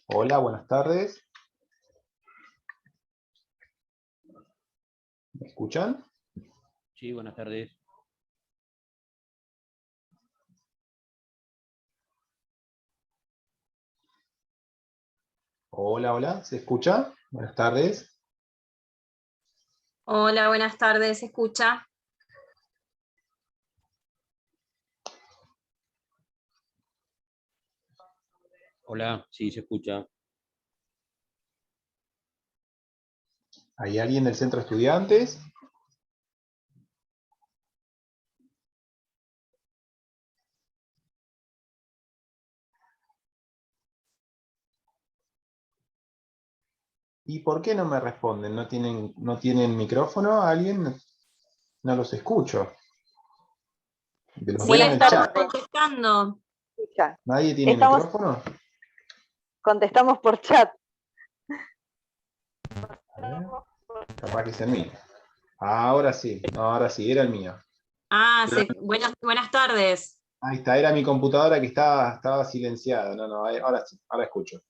Hola, buenas tardes. ¿Me escuchan? Sí, buenas tardes. Hola, hola, ¿se escucha? Buenas tardes. Hola, buenas tardes, ¿se escucha? Hola, sí, se escucha. ¿Hay alguien del centro de estudiantes? ¿Y por qué no me responden? ¿No tienen micrófono? ¿Alguien? No los escucho. Los Sí, veo en el estamos chat. contestando. Escucha, ¿Nadie tiene estamos, micrófono? contestamos por chat. A ver, capaz que es el mío. Ahora sí, no, ahora sí, era el mío. Buenas tardes. Ahí está, era mi computadora que estaba silenciada. No, ahora sí, ahora escucho.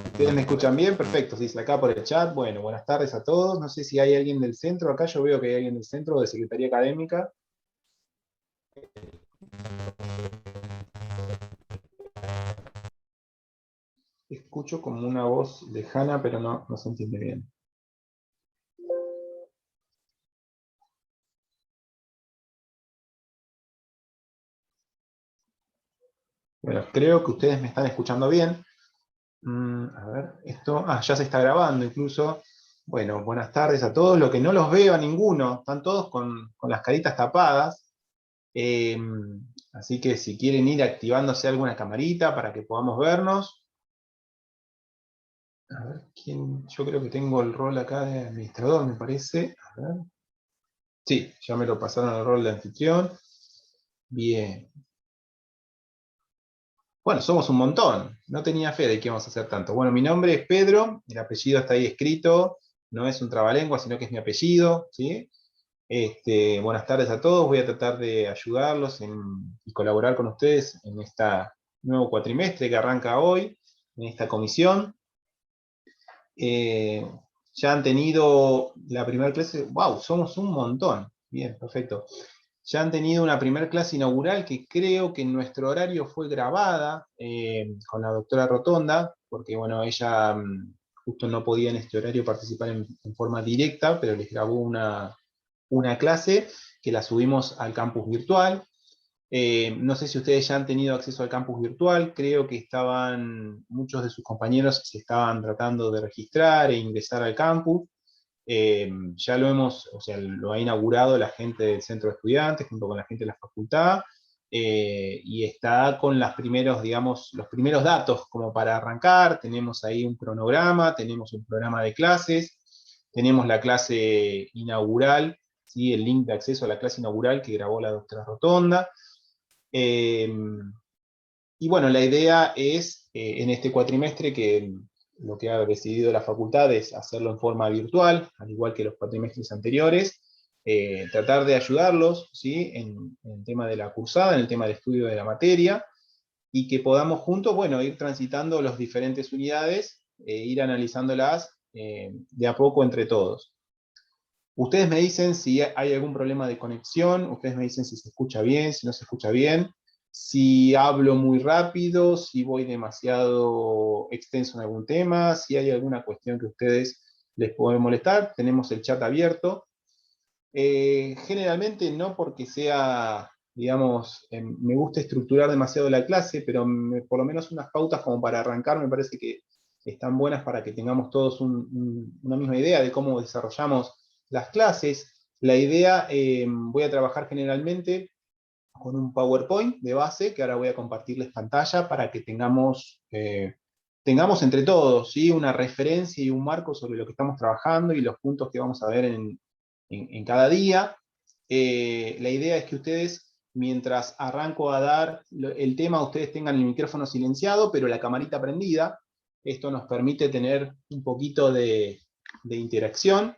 ¿Ustedes me escuchan bien? Perfecto, se dice acá por el chat. Bueno, buenas tardes a todos. No sé si hay alguien del centro. Acá yo veo que hay alguien del centro o de Secretaría Académica. Escucho como una voz lejana, pero no se entiende bien. Bueno, creo que ustedes me están escuchando bien. A ver, esto. Ya se está grabando incluso. Bueno, buenas tardes a todos. Lo que no los veo a ninguno, están todos con las caritas tapadas. Eh, Así que si quieren ir activándose alguna camarita para que podamos vernos. A ver, yo creo que tengo el rol acá de administrador, me parece. A ver. Sí, ya me lo pasaron al rol de anfitrión. Bien. Bueno, somos un montón. No tenía fe de que íbamos a hacer tanto. Bueno, mi nombre es Pedro, el apellido está ahí escrito. No es un trabalengua, sino que es mi apellido, ¿sí? Buenas tardes a todos. Voy a tratar de ayudarlos y colaborar con ustedes en este nuevo cuatrimestre que arranca hoy, en esta comisión. Ya han tenido la primera clase. ¡Wow! Somos un montón. Bien, perfecto. Ya han tenido una primera clase inaugural que creo que en nuestro horario fue grabada con la doctora Rotonda, porque bueno, ella justo no podía en este horario participar en forma directa, pero les grabó una clase que la subimos al campus virtual. No sé si ustedes ya han tenido acceso al campus virtual, creo que muchos de sus compañeros se estaban tratando de registrar e ingresar al campus. Ya lo ha inaugurado la gente del centro de estudiantes junto con la gente de la facultad, y está con los primeros datos como para arrancar. Tenemos ahí un cronograma, tenemos un programa de clases, tenemos la clase inaugural, ¿sí? El link de acceso a la clase inaugural que grabó la doctora Rotonda. Eh, y bueno, la idea es, en este cuatrimestre, que lo que ha decidido la facultad es hacerlo en forma virtual, al igual que los cuatrimestres anteriores, tratar de ayudarlos, ¿sí? En el tema de la cursada, en el tema del estudio de la materia, y que podamos juntos, bueno, ir transitando las diferentes unidades, ir analizándolas de a poco entre todos. Ustedes me dicen si hay algún problema de conexión, ustedes me dicen si se escucha bien, si no se escucha bien, si hablo muy rápido, si voy demasiado extenso en algún tema, si hay alguna cuestión que a ustedes les puede molestar. Tenemos el chat abierto. Generalmente no porque sea, digamos, me gusta estructurar demasiado la clase, pero por lo menos unas pautas como para arrancar me parece que están buenas para que tengamos todos una misma idea de cómo desarrollamos las clases. La idea, voy a trabajar generalmente con un PowerPoint de base, que ahora voy a compartirles pantalla para que tengamos entre todos, ¿sí? Una referencia y un marco sobre lo que estamos trabajando y los puntos que vamos a ver en cada día. La idea es que ustedes, mientras arranco a dar el tema, ustedes tengan el micrófono silenciado, pero la camarita prendida. Esto nos permite tener un poquito de interacción,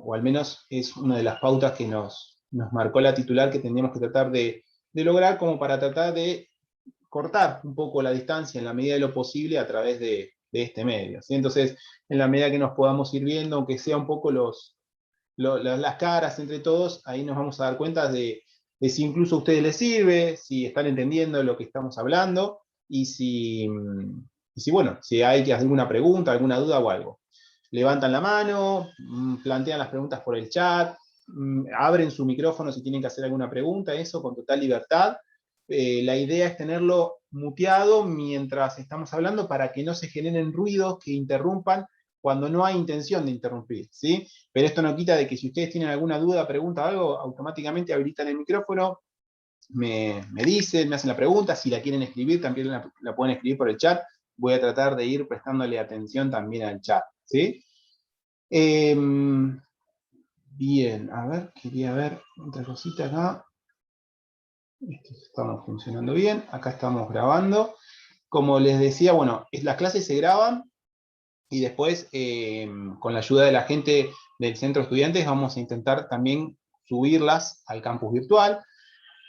o al menos es una de las pautas que nos marcó la titular que tendríamos que tratar de lograr, como para tratar de cortar un poco la distancia en la medida de lo posible a través de este medio, ¿sí? Entonces, en la medida que nos podamos ir viendo, aunque sea un poco las caras entre todos, ahí nos vamos a dar cuenta de si incluso a ustedes les sirve, si están entendiendo lo que estamos hablando, y si bueno, si hay que hacer alguna pregunta, alguna duda o algo. Levantan la mano, plantean las preguntas por el chat, abren su micrófono si tienen que hacer alguna pregunta, eso con total libertad. La idea es tenerlo muteado mientras estamos hablando para que no se generen ruidos que interrumpan cuando no hay intención de interrumpir, ¿sí? Pero esto no quita de que si ustedes tienen alguna duda, pregunta o algo, automáticamente habilitan el micrófono, me dicen, me hacen la pregunta, si la quieren escribir, también la pueden escribir por el chat. Voy a tratar de ir prestándole atención también al chat, ¿sí? Bien, a ver, quería ver otra cosita acá. Estamos funcionando bien, acá estamos grabando. Como les decía, bueno, las clases se graban y después, con la ayuda de la gente del centro de estudiantes, vamos a intentar también subirlas al campus virtual.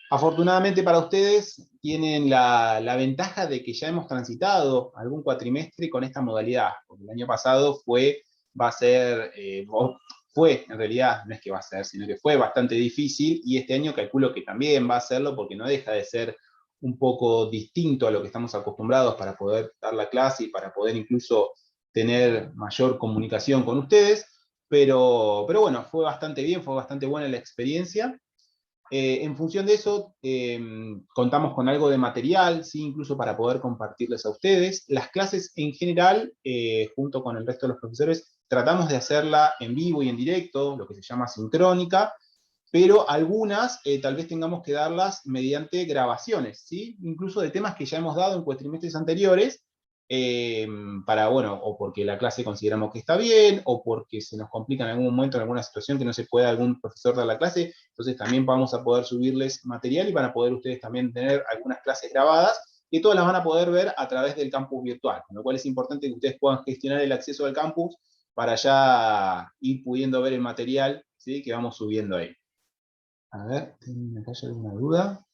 Afortunadamente para ustedes tienen la ventaja de que ya hemos transitado algún cuatrimestre con esta modalidad, porque el año pasado fue en realidad, no es que va a ser, sino que fue bastante difícil, y este año calculo que también va a serlo, porque no deja de ser un poco distinto a lo que estamos acostumbrados para poder dar la clase y para poder incluso tener mayor comunicación con ustedes, pero bueno, fue bastante bien, fue bastante buena la experiencia. En función de eso, contamos con algo de material, ¿sí? Incluso para poder compartirles a ustedes. Las clases en general, junto con el resto de los profesores, tratamos de hacerla en vivo y en directo, lo que se llama sincrónica, pero algunas tal vez tengamos que darlas mediante grabaciones, ¿sí? Incluso de temas que ya hemos dado en cuatrimestres anteriores, para, bueno, o porque la clase consideramos que está bien, o porque se nos complica en algún momento, en alguna situación que no se pueda algún profesor dar la clase, entonces también vamos a poder subirles material y van a poder ustedes también tener algunas clases grabadas, que todas las van a poder ver a través del campus virtual, con lo cual es importante que ustedes puedan gestionar el acceso al campus para ya ir pudiendo ver el material, ¿sí? Que vamos subiendo ahí. A ver, ¿tienen acá alguna duda?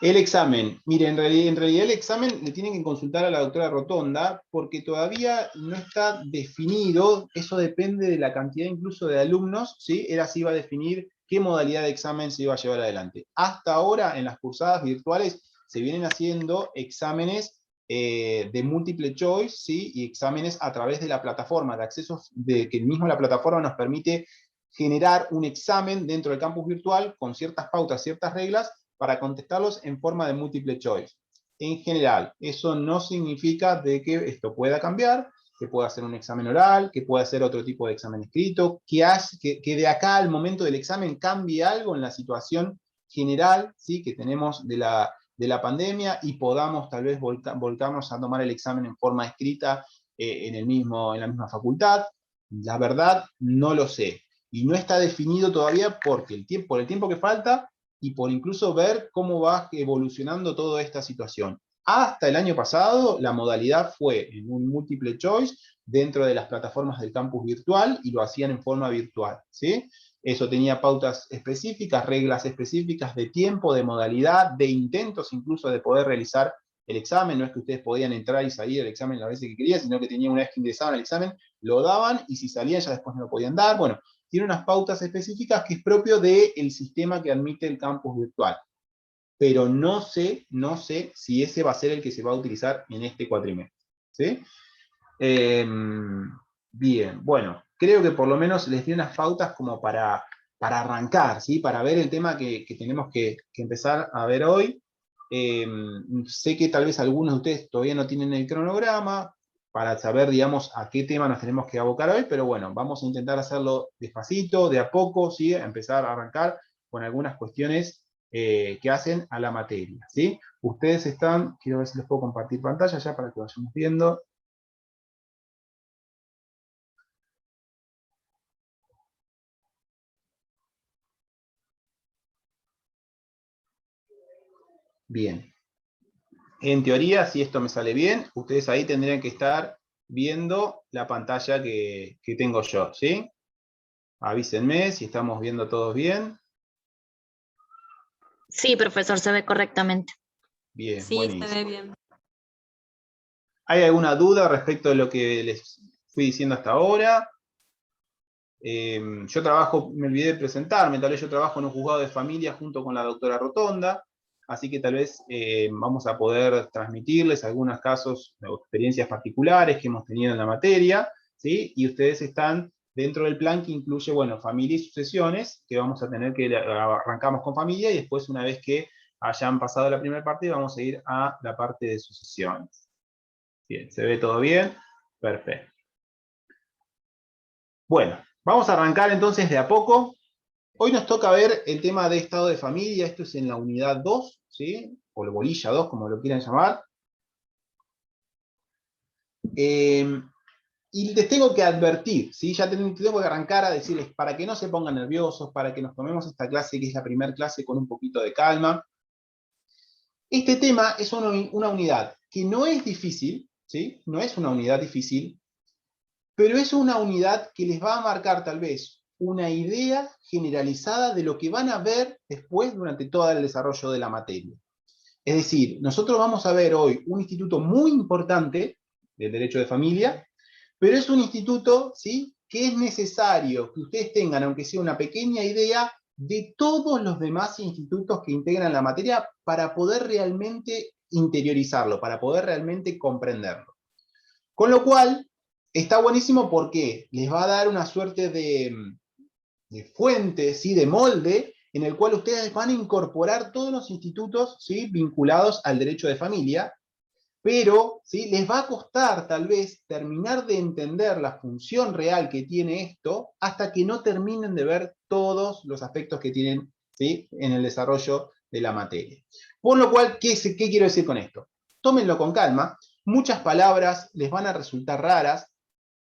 El examen. Mire, en realidad el examen le tienen que consultar a la doctora Rotonda, porque todavía no está definido, eso depende de la cantidad incluso de alumnos, ¿sí? Él así va a definir qué modalidad de examen se iba a llevar adelante. Hasta ahora, en las cursadas virtuales, se vienen haciendo exámenes de múltiple choice, ¿sí? Y exámenes a través de la plataforma, de accesos, de que mismo la plataforma nos permite generar un examen dentro del campus virtual con ciertas pautas, ciertas reglas, para contestarlos en forma de múltiple choice. En general, eso no significa de que esto pueda cambiar, que pueda ser un examen oral, que pueda ser otro tipo de examen escrito, que de acá al momento del examen cambie algo en la situación general, ¿sí? Que tenemos de la pandemia, y podamos tal vez volcarnos a tomar el examen en forma escrita en la misma facultad. La verdad, no lo sé. Y no está definido todavía por el tiempo que falta, y por incluso ver cómo va evolucionando toda esta situación. Hasta el año pasado, la modalidad fue en un múltiple choice dentro de las plataformas del campus virtual, y lo hacían en forma virtual, ¿sí? Eso tenía pautas específicas, reglas específicas de tiempo, de modalidad, de intentos incluso de poder realizar el examen. No es que ustedes podían entrar y salir del examen las veces que querían, sino que tenían, una vez que ingresaban al examen, lo daban, y si salían ya después no lo podían dar. Bueno, tiene unas pautas específicas que es propio del sistema que admite el campus virtual. Pero no sé si ese va a ser el que se va a utilizar en este cuatrimestre, ¿sí? Bien, bueno, creo que por lo menos les di unas pautas como para arrancar, ¿sí? Para ver el tema que tenemos que empezar a ver hoy. Sé que tal vez algunos de ustedes todavía no tienen el cronograma para saber, digamos, a qué tema nos tenemos que abocar hoy, pero bueno, vamos a intentar hacerlo despacito, de a poco, ¿sí? Empezar a arrancar con algunas cuestiones que hacen a la materia, ¿sí? Ustedes están, quiero ver si les puedo compartir pantalla ya para que vayamos viendo. Bien. En teoría, si esto me sale bien, ustedes ahí tendrían que estar viendo la pantalla que tengo yo, ¿sí? Avísenme si estamos viendo todos bien. Sí, profesor, se ve correctamente. Bien, Sí, buenísimo. se ve bien. ¿Hay alguna duda respecto de lo que les fui diciendo hasta ahora? Yo trabajo, me olvidé de presentarme, tal vez yo trabajo en un juzgado de familia junto con la doctora Rotonda, así que tal vez vamos a poder transmitirles algunos casos o experiencias particulares que hemos tenido en la materia, ¿sí? Y ustedes están dentro del plan que incluye, bueno, familia y sucesiones, que vamos a tener que, arrancamos con familia y después una vez que hayan pasado la primera parte, vamos a ir a la parte de sucesiones. Bien, ¿se ve todo bien? Perfecto. Bueno, vamos a arrancar entonces de a poco. Hoy nos toca ver el tema de estado de familia, esto es en la unidad 2, ¿sí? O la bolilla 2, como lo quieran llamar. Y les tengo que advertir, ¿sí? Ya tengo que arrancar a decirles, para que no se pongan nerviosos, para que nos tomemos esta clase, que es la primera clase, con un poquito de calma. Este tema es una unidad que no es difícil, ¿sí? No es una unidad difícil, pero es una unidad que les va a marcar tal vez una idea generalizada de lo que van a ver después durante todo el desarrollo de la materia. Es decir, nosotros vamos a ver hoy un instituto muy importante del derecho de familia, pero es un instituto, ¿sí?, que es necesario que ustedes tengan, aunque sea una pequeña idea, de todos los demás institutos que integran la materia para poder realmente interiorizarlo, para poder realmente comprenderlo. Con lo cual, está buenísimo porque les va a dar una suerte de fuente, ¿sí?, de molde, en el cual ustedes van a incorporar todos los institutos, ¿sí?, vinculados al derecho de familia, pero, ¿sí?, les va a costar tal vez terminar de entender la función real que tiene esto hasta que no terminen de ver todos los aspectos que tienen, ¿sí?, en el desarrollo de la materia. Por lo cual, ¿qué quiero decir con esto? Tómenlo con calma, muchas palabras les van a resultar raras,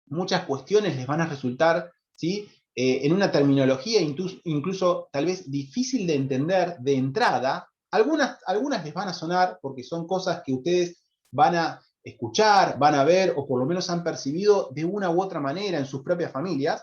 muchas cuestiones les van a resultar, ¿sí?, en una terminología incluso tal vez difícil de entender de entrada. Algunas les van a sonar porque son cosas que ustedes van a escuchar, van a ver, o por lo menos han percibido de una u otra manera en sus propias familias,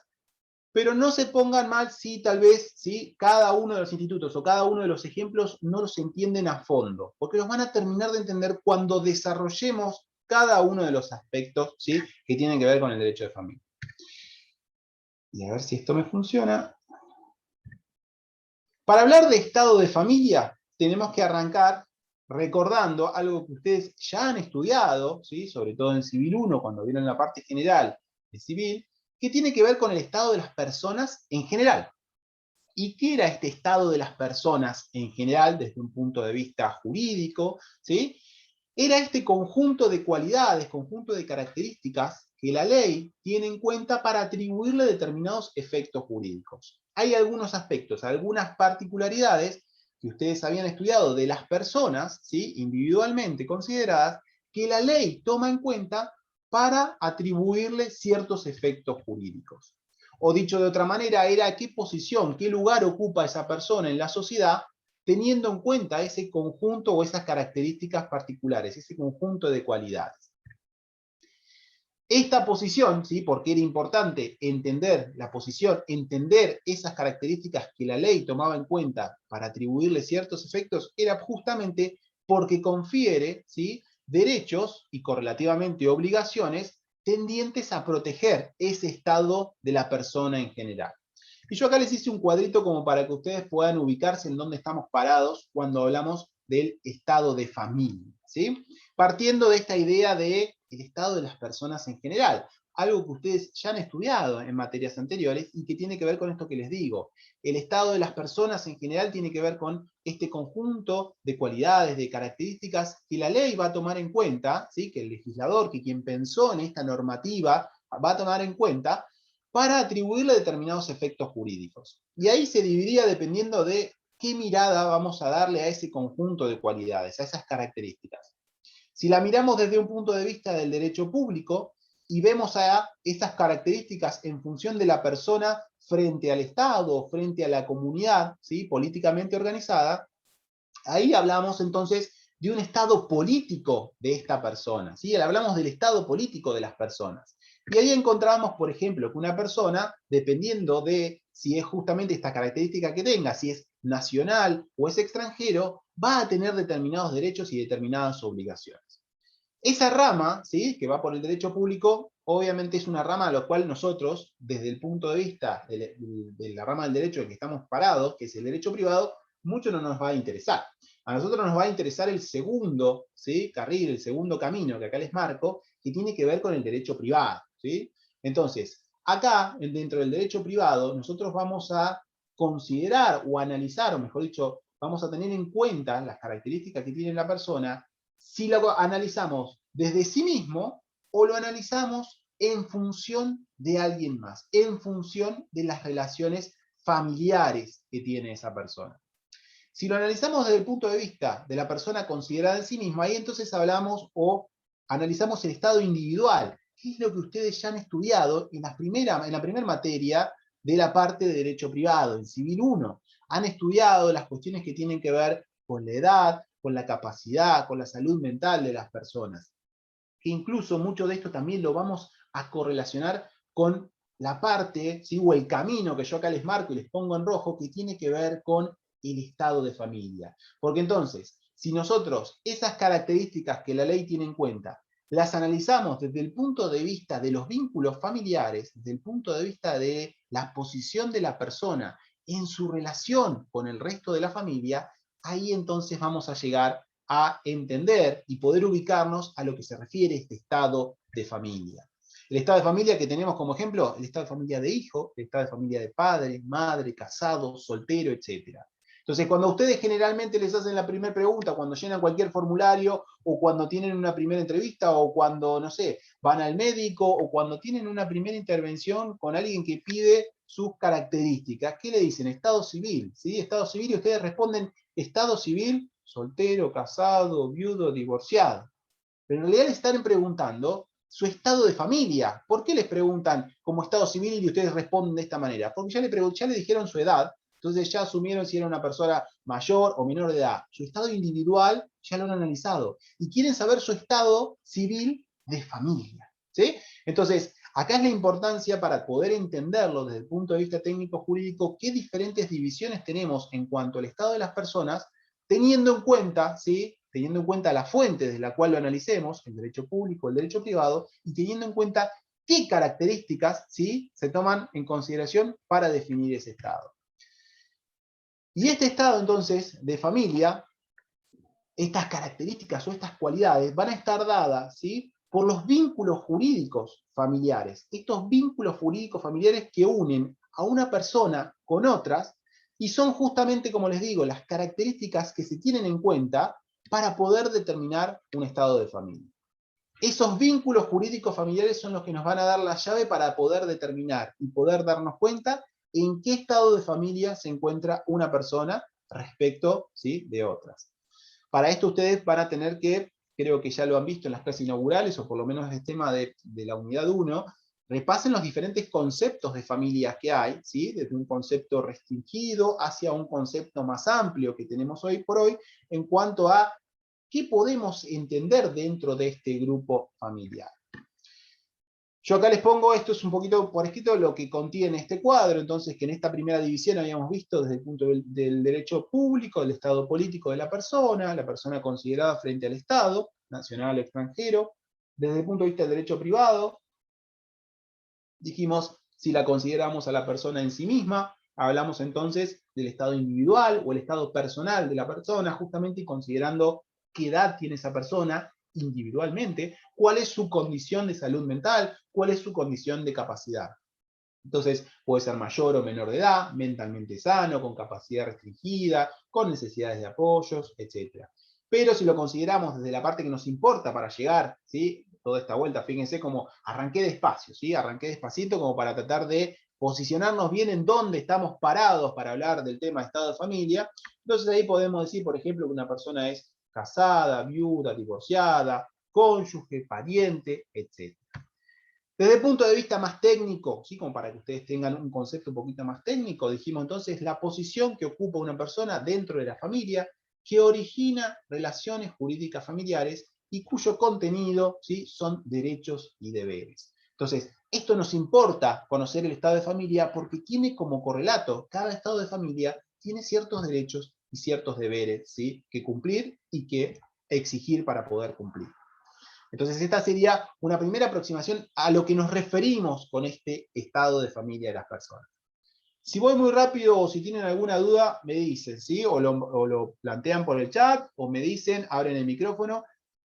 pero no se pongan mal si tal vez, ¿sí?, cada uno de los institutos o cada uno de los ejemplos no los entienden a fondo, porque los van a terminar de entender cuando desarrollemos cada uno de los aspectos, ¿sí?, que tienen que ver con el derecho de familia. Y a ver si esto me funciona. Para hablar de estado de familia, tenemos que arrancar recordando algo que ustedes ya han estudiado, ¿sí?, sobre todo en Civil 1, cuando vieron la parte general de Civil, que tiene que ver con el estado de las personas en general. ¿Y qué era este estado de las personas en general desde un punto de vista jurídico? ¿Sí? Era este conjunto de cualidades, conjunto de características que la ley tiene en cuenta para atribuirle determinados efectos jurídicos. Hay algunos aspectos, algunas particularidades que ustedes habían estudiado de las personas, ¿sí?, individualmente consideradas, que la ley toma en cuenta para atribuirle ciertos efectos jurídicos. O dicho de otra manera, era qué posición, qué lugar ocupa esa persona en la sociedad, teniendo en cuenta ese conjunto o esas características particulares, ese conjunto de cualidades. Esta posición, ¿sí?, porque era importante entender la posición, entender esas características que la ley tomaba en cuenta para atribuirle ciertos efectos, era justamente porque confiere, ¿sí?, derechos y correlativamente obligaciones tendientes a proteger ese estado de la persona en general. Y yo acá les hice un cuadrito como para que ustedes puedan ubicarse en dónde estamos parados cuando hablamos del estado de familia, ¿sí? Partiendo de esta idea del estado de las personas en general, algo que ustedes ya han estudiado en materias anteriores y que tiene que ver con esto que les digo. El estado de las personas en general tiene que ver con este conjunto de cualidades, de características que la ley va a tomar en cuenta, ¿sí?, que el legislador, que quien pensó en esta normativa va a tomar en cuenta para atribuirle determinados efectos jurídicos. Y ahí se dividía dependiendo de qué mirada vamos a darle a ese conjunto de cualidades, a esas características. Si la miramos desde un punto de vista del derecho público y vemos a estas características en función de la persona frente al Estado, frente a la comunidad, ¿sí?, políticamente organizada, ahí hablamos entonces de un estado político de esta persona, ¿sí? Hablamos del estado político de las personas. Y ahí encontramos, por ejemplo, que una persona, dependiendo de si es justamente esta característica que tenga, si es nacional o es extranjero, va a tener determinados derechos y determinadas obligaciones. Esa rama, ¿sí?, que va por el derecho público, obviamente es una rama a la cual nosotros, desde el punto de vista de la rama del derecho en que estamos parados, que es el derecho privado, mucho no nos va a interesar. A nosotros nos va a interesar el segundo, ¿sí?, carril, el segundo camino que acá les marco, que tiene que ver con el derecho privado, ¿sí? Entonces, acá, dentro del derecho privado, nosotros vamos a considerar o analizar, o mejor dicho, vamos a tener en cuenta las características que tiene la persona, si lo analizamos desde sí mismo o lo analizamos en función de alguien más, en función de las relaciones familiares que tiene esa persona. Si lo analizamos desde el punto de vista de la persona considerada en sí misma, ahí entonces hablamos o analizamos el estado individual, que es lo que ustedes ya han estudiado en la primera materia de la parte de derecho privado, en Civil 1. Han estudiado las cuestiones que tienen que ver con la edad, con la capacidad, con la salud mental de las personas. Que incluso mucho de esto también lo vamos a correlacionar con la parte, ¿sí?, o el camino que yo acá les marco y les pongo en rojo, que tiene que ver con el estado de familia. Porque entonces, si nosotros esas características que la ley tiene en cuenta, las analizamos desde el punto de vista de los vínculos familiares, desde el punto de vista de la posición de la persona en su relación con el resto de la familia, ahí entonces vamos a llegar a entender y poder ubicarnos a lo que se refiere este estado de familia. El estado de familia que tenemos como ejemplo, el estado de familia de hijo, el estado de familia de padre, madre, casado, soltero, etc. Entonces, cuando a ustedes generalmente les hacen la primera pregunta, cuando llenan cualquier formulario, o cuando tienen una primera entrevista, o cuando, no sé, van al médico, o cuando tienen una primera intervención con alguien que pide sus características, ¿qué le dicen? Estado civil, ¿sí? Estado civil, y ustedes responden estado civil, soltero, casado, viudo, divorciado. Pero en realidad les están preguntando su estado de familia. ¿Por qué les preguntan como estado civil y ustedes responden de esta manera? Porque ya le dijeron su edad, entonces ya asumieron si era una persona mayor o menor de edad. Su estado individual ya lo han analizado. Y quieren saber su estado civil de familia, ¿sí? Entonces, acá es la importancia para poder entenderlo desde el punto de vista técnico-jurídico, qué diferentes divisiones tenemos en cuanto al estado de las personas, teniendo en cuenta, ¿sí?, teniendo en cuenta la fuente desde la cual lo analicemos, el derecho público, el derecho privado, y teniendo en cuenta qué características, ¿sí?, se toman en consideración para definir ese estado. Y este estado, entonces, de familia, estas características o estas cualidades van a estar dadas, ¿sí?, por los vínculos jurídicos familiares. Estos vínculos jurídicos familiares que unen a una persona con otras, y son justamente, como les digo, las características que se tienen en cuenta para poder determinar un estado de familia. Esos vínculos jurídicos familiares son los que nos van a dar la llave para poder determinar y poder darnos cuenta en qué estado de familia se encuentra una persona respecto, ¿sí?, de otras. Para esto ustedes van a tener que, creo que ya lo han visto en las clases inaugurales, o por lo menos el tema de la unidad 1, repasen los diferentes conceptos de familias que hay, ¿sí?, desde un concepto restringido hacia un concepto más amplio que tenemos hoy por hoy, en cuanto a qué podemos entender dentro de este grupo familiar. Yo acá les pongo, esto es un poquito por escrito lo que contiene este cuadro, entonces que en esta primera división habíamos visto desde el punto del derecho público, del estado político de la persona considerada frente al Estado, nacional o extranjero, desde el punto de vista del derecho privado, dijimos si la consideramos a la persona en sí misma, hablamos entonces del estado individual o el estado personal de la persona, justamente considerando qué edad tiene esa persona individualmente, cuál es su condición de salud mental, cuál es su condición de capacidad. Entonces, puede ser mayor o menor de edad, mentalmente sano, con capacidad restringida, con necesidades de apoyos, etc. Pero si lo consideramos desde la parte que nos importa para llegar, ¿sí?, toda esta vuelta, fíjense cómo arranqué despacio, ¿sí?, arranqué despacito como para tratar de posicionarnos bien en dónde estamos parados para hablar del tema de estado de familia. Entonces ahí podemos decir, por ejemplo, que una persona es casada, viuda, divorciada, cónyuge, pariente, etc. Desde el punto de vista más técnico, ¿sí?, como para que ustedes tengan un concepto un poquito más técnico, dijimos entonces la posición que ocupa una persona dentro de la familia, que origina relaciones jurídicas familiares y cuyo contenido, ¿sí?, son derechos y deberes. Entonces, esto nos importa conocer el estado de familia porque tiene como correlato, cada estado de familia tiene ciertos derechos y ciertos deberes, ¿sí?, que cumplir y que exigir para poder cumplir. Entonces esta sería una primera aproximación a lo que nos referimos con este estado de familia de las personas. Si voy muy rápido o si tienen alguna duda, me dicen, ¿sí? O lo plantean por el chat, o me dicen, abren el micrófono.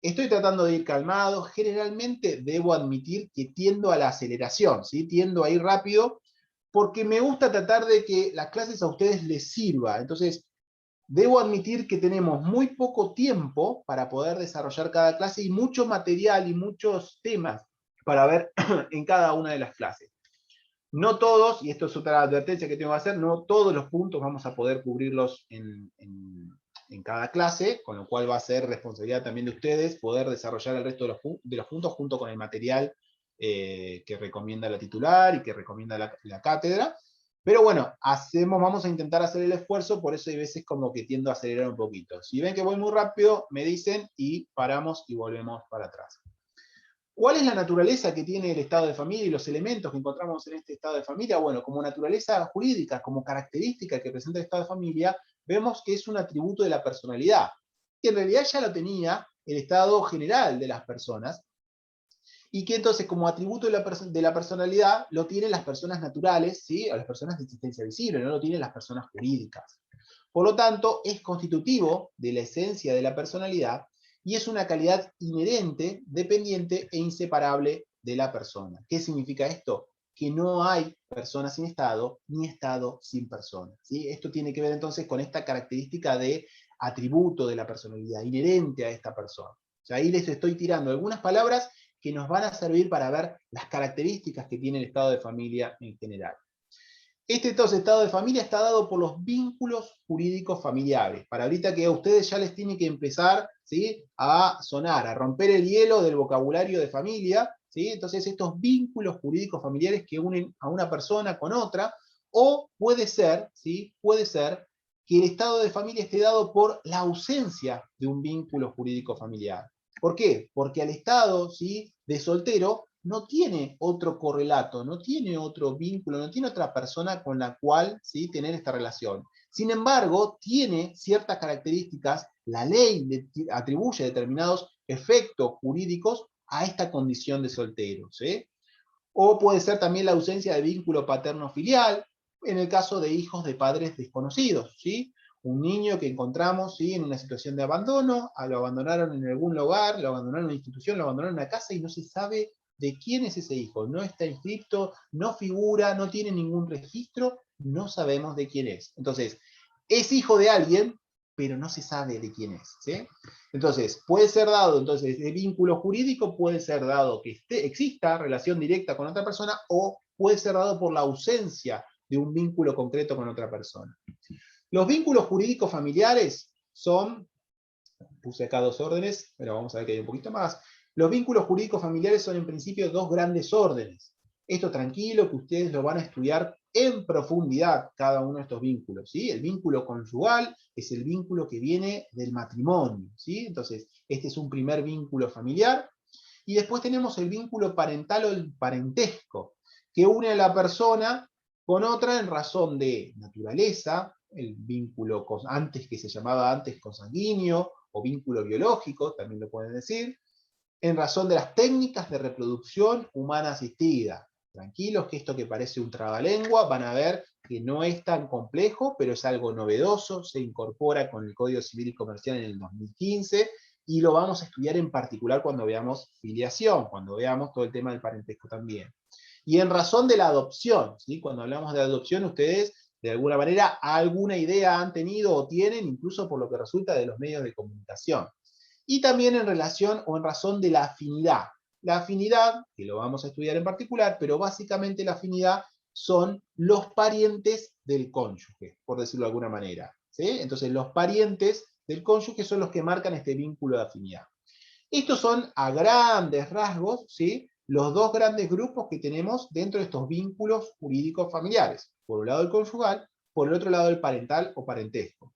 Estoy tratando de ir calmado. Generalmente debo admitir que tiendo a la aceleración, ¿sí? Tiendo a ir rápido, porque me gusta tratar de que las clases a ustedes les sirva. Entonces, debo admitir que tenemos muy poco tiempo para poder desarrollar cada clase y mucho material y muchos temas para ver en cada una de las clases. No todos, y esto es otra advertencia que tengo que hacer, no todos los puntos vamos a poder cubrirlos en cada clase, con lo cual va a ser responsabilidad también de ustedes poder desarrollar el resto de los puntos junto con el material que recomienda la titular y que recomienda la cátedra. Pero bueno, vamos a intentar hacer el esfuerzo, por eso hay veces como que tiendo a acelerar un poquito. Si ven que voy muy rápido, me dicen y paramos y volvemos para atrás. ¿Cuál es la naturaleza que tiene el estado de familia y los elementos que encontramos en este estado de familia? Bueno, como naturaleza jurídica, como característica que presenta el estado de familia, vemos que es un atributo de la personalidad, que en realidad ya lo tenía el estado general de las personas, y que entonces como atributo de la personalidad lo tienen las personas naturales, ¿sí?, o las personas de existencia visible, no lo tienen las personas jurídicas. Por lo tanto, es constitutivo de la esencia de la personalidad, y es una calidad inherente, dependiente e inseparable de la persona. ¿Qué significa esto? Que no hay persona sin Estado, ni Estado sin persona, ¿sí? Esto tiene que ver entonces con esta característica de atributo de la personalidad, inherente a esta persona. O sea, ahí les estoy tirando algunas palabras que nos van a servir para ver las características que tiene el estado de familia en general. Este estado de familia está dado por los vínculos jurídicos familiares. Para ahorita que a ustedes ya les tiene que empezar, ¿sí?, a sonar, a romper el hielo del vocabulario de familia, ¿sí? Entonces estos vínculos jurídicos familiares que unen a una persona con otra, o puede ser, ¿sí?, puede ser que el estado de familia esté dado por la ausencia de un vínculo jurídico familiar. ¿Por qué? Porque al estado, ¿sí?, de soltero no tiene otro correlato, no tiene otro vínculo, no tiene otra persona con la cual, ¿sí?, tener esta relación. Sin embargo, tiene ciertas características, la ley atribuye determinados efectos jurídicos a esta condición de soltero, ¿sí? O puede ser también la ausencia de vínculo paterno-filial, en el caso de hijos de padres desconocidos, ¿sí? Un niño que encontramos, ¿sí?, en una situación de abandono, lo abandonaron en algún lugar, lo abandonaron en una institución, lo abandonaron en una casa y no se sabe de quién es ese hijo. No está inscrito, no figura, no tiene ningún registro, no sabemos de quién es. Entonces, es hijo de alguien, pero no se sabe de quién es, ¿sí? Entonces, puede ser dado, entonces, el vínculo jurídico puede ser dado que exista relación directa con otra persona, o puede ser dado por la ausencia de un vínculo concreto con otra persona. Los vínculos jurídicos familiares son, puse acá dos órdenes, pero vamos a ver que hay un poquito más. Los vínculos jurídicos familiares son en principio dos grandes órdenes. Esto tranquilo, que ustedes lo van a estudiar en profundidad, cada uno de estos vínculos, ¿sí? El vínculo conyugal es el vínculo que viene del matrimonio, ¿sí? Entonces, este es un primer vínculo familiar. Y después tenemos el vínculo parental o el parentesco, que une a la persona con otra en razón de naturaleza, el vínculo que se llamaba antes consanguíneo, o vínculo biológico, también lo pueden decir, en razón de las técnicas de reproducción humana asistida. Tranquilos, que esto que parece un trabalengua, van a ver que no es tan complejo, pero es algo novedoso, se incorpora con el Código Civil y Comercial en el 2015, y lo vamos a estudiar en particular cuando veamos filiación, cuando veamos todo el tema del parentesco también. Y en razón de la adopción, ¿sí? Cuando hablamos de adopción, ustedes de alguna manera alguna idea han tenido o tienen, incluso por lo que resulta de los medios de comunicación. Y también en relación o en razón de la afinidad. La afinidad, que lo vamos a estudiar en particular, pero básicamente la afinidad son los parientes del cónyuge, por decirlo de alguna manera, ¿sí? Entonces los parientes del cónyuge son los que marcan este vínculo de afinidad. Estos son, a grandes rasgos, ¿sí?, los dos grandes grupos que tenemos dentro de estos vínculos jurídicos familiares. Por un lado el conyugal, por el otro lado el parental o parentesco.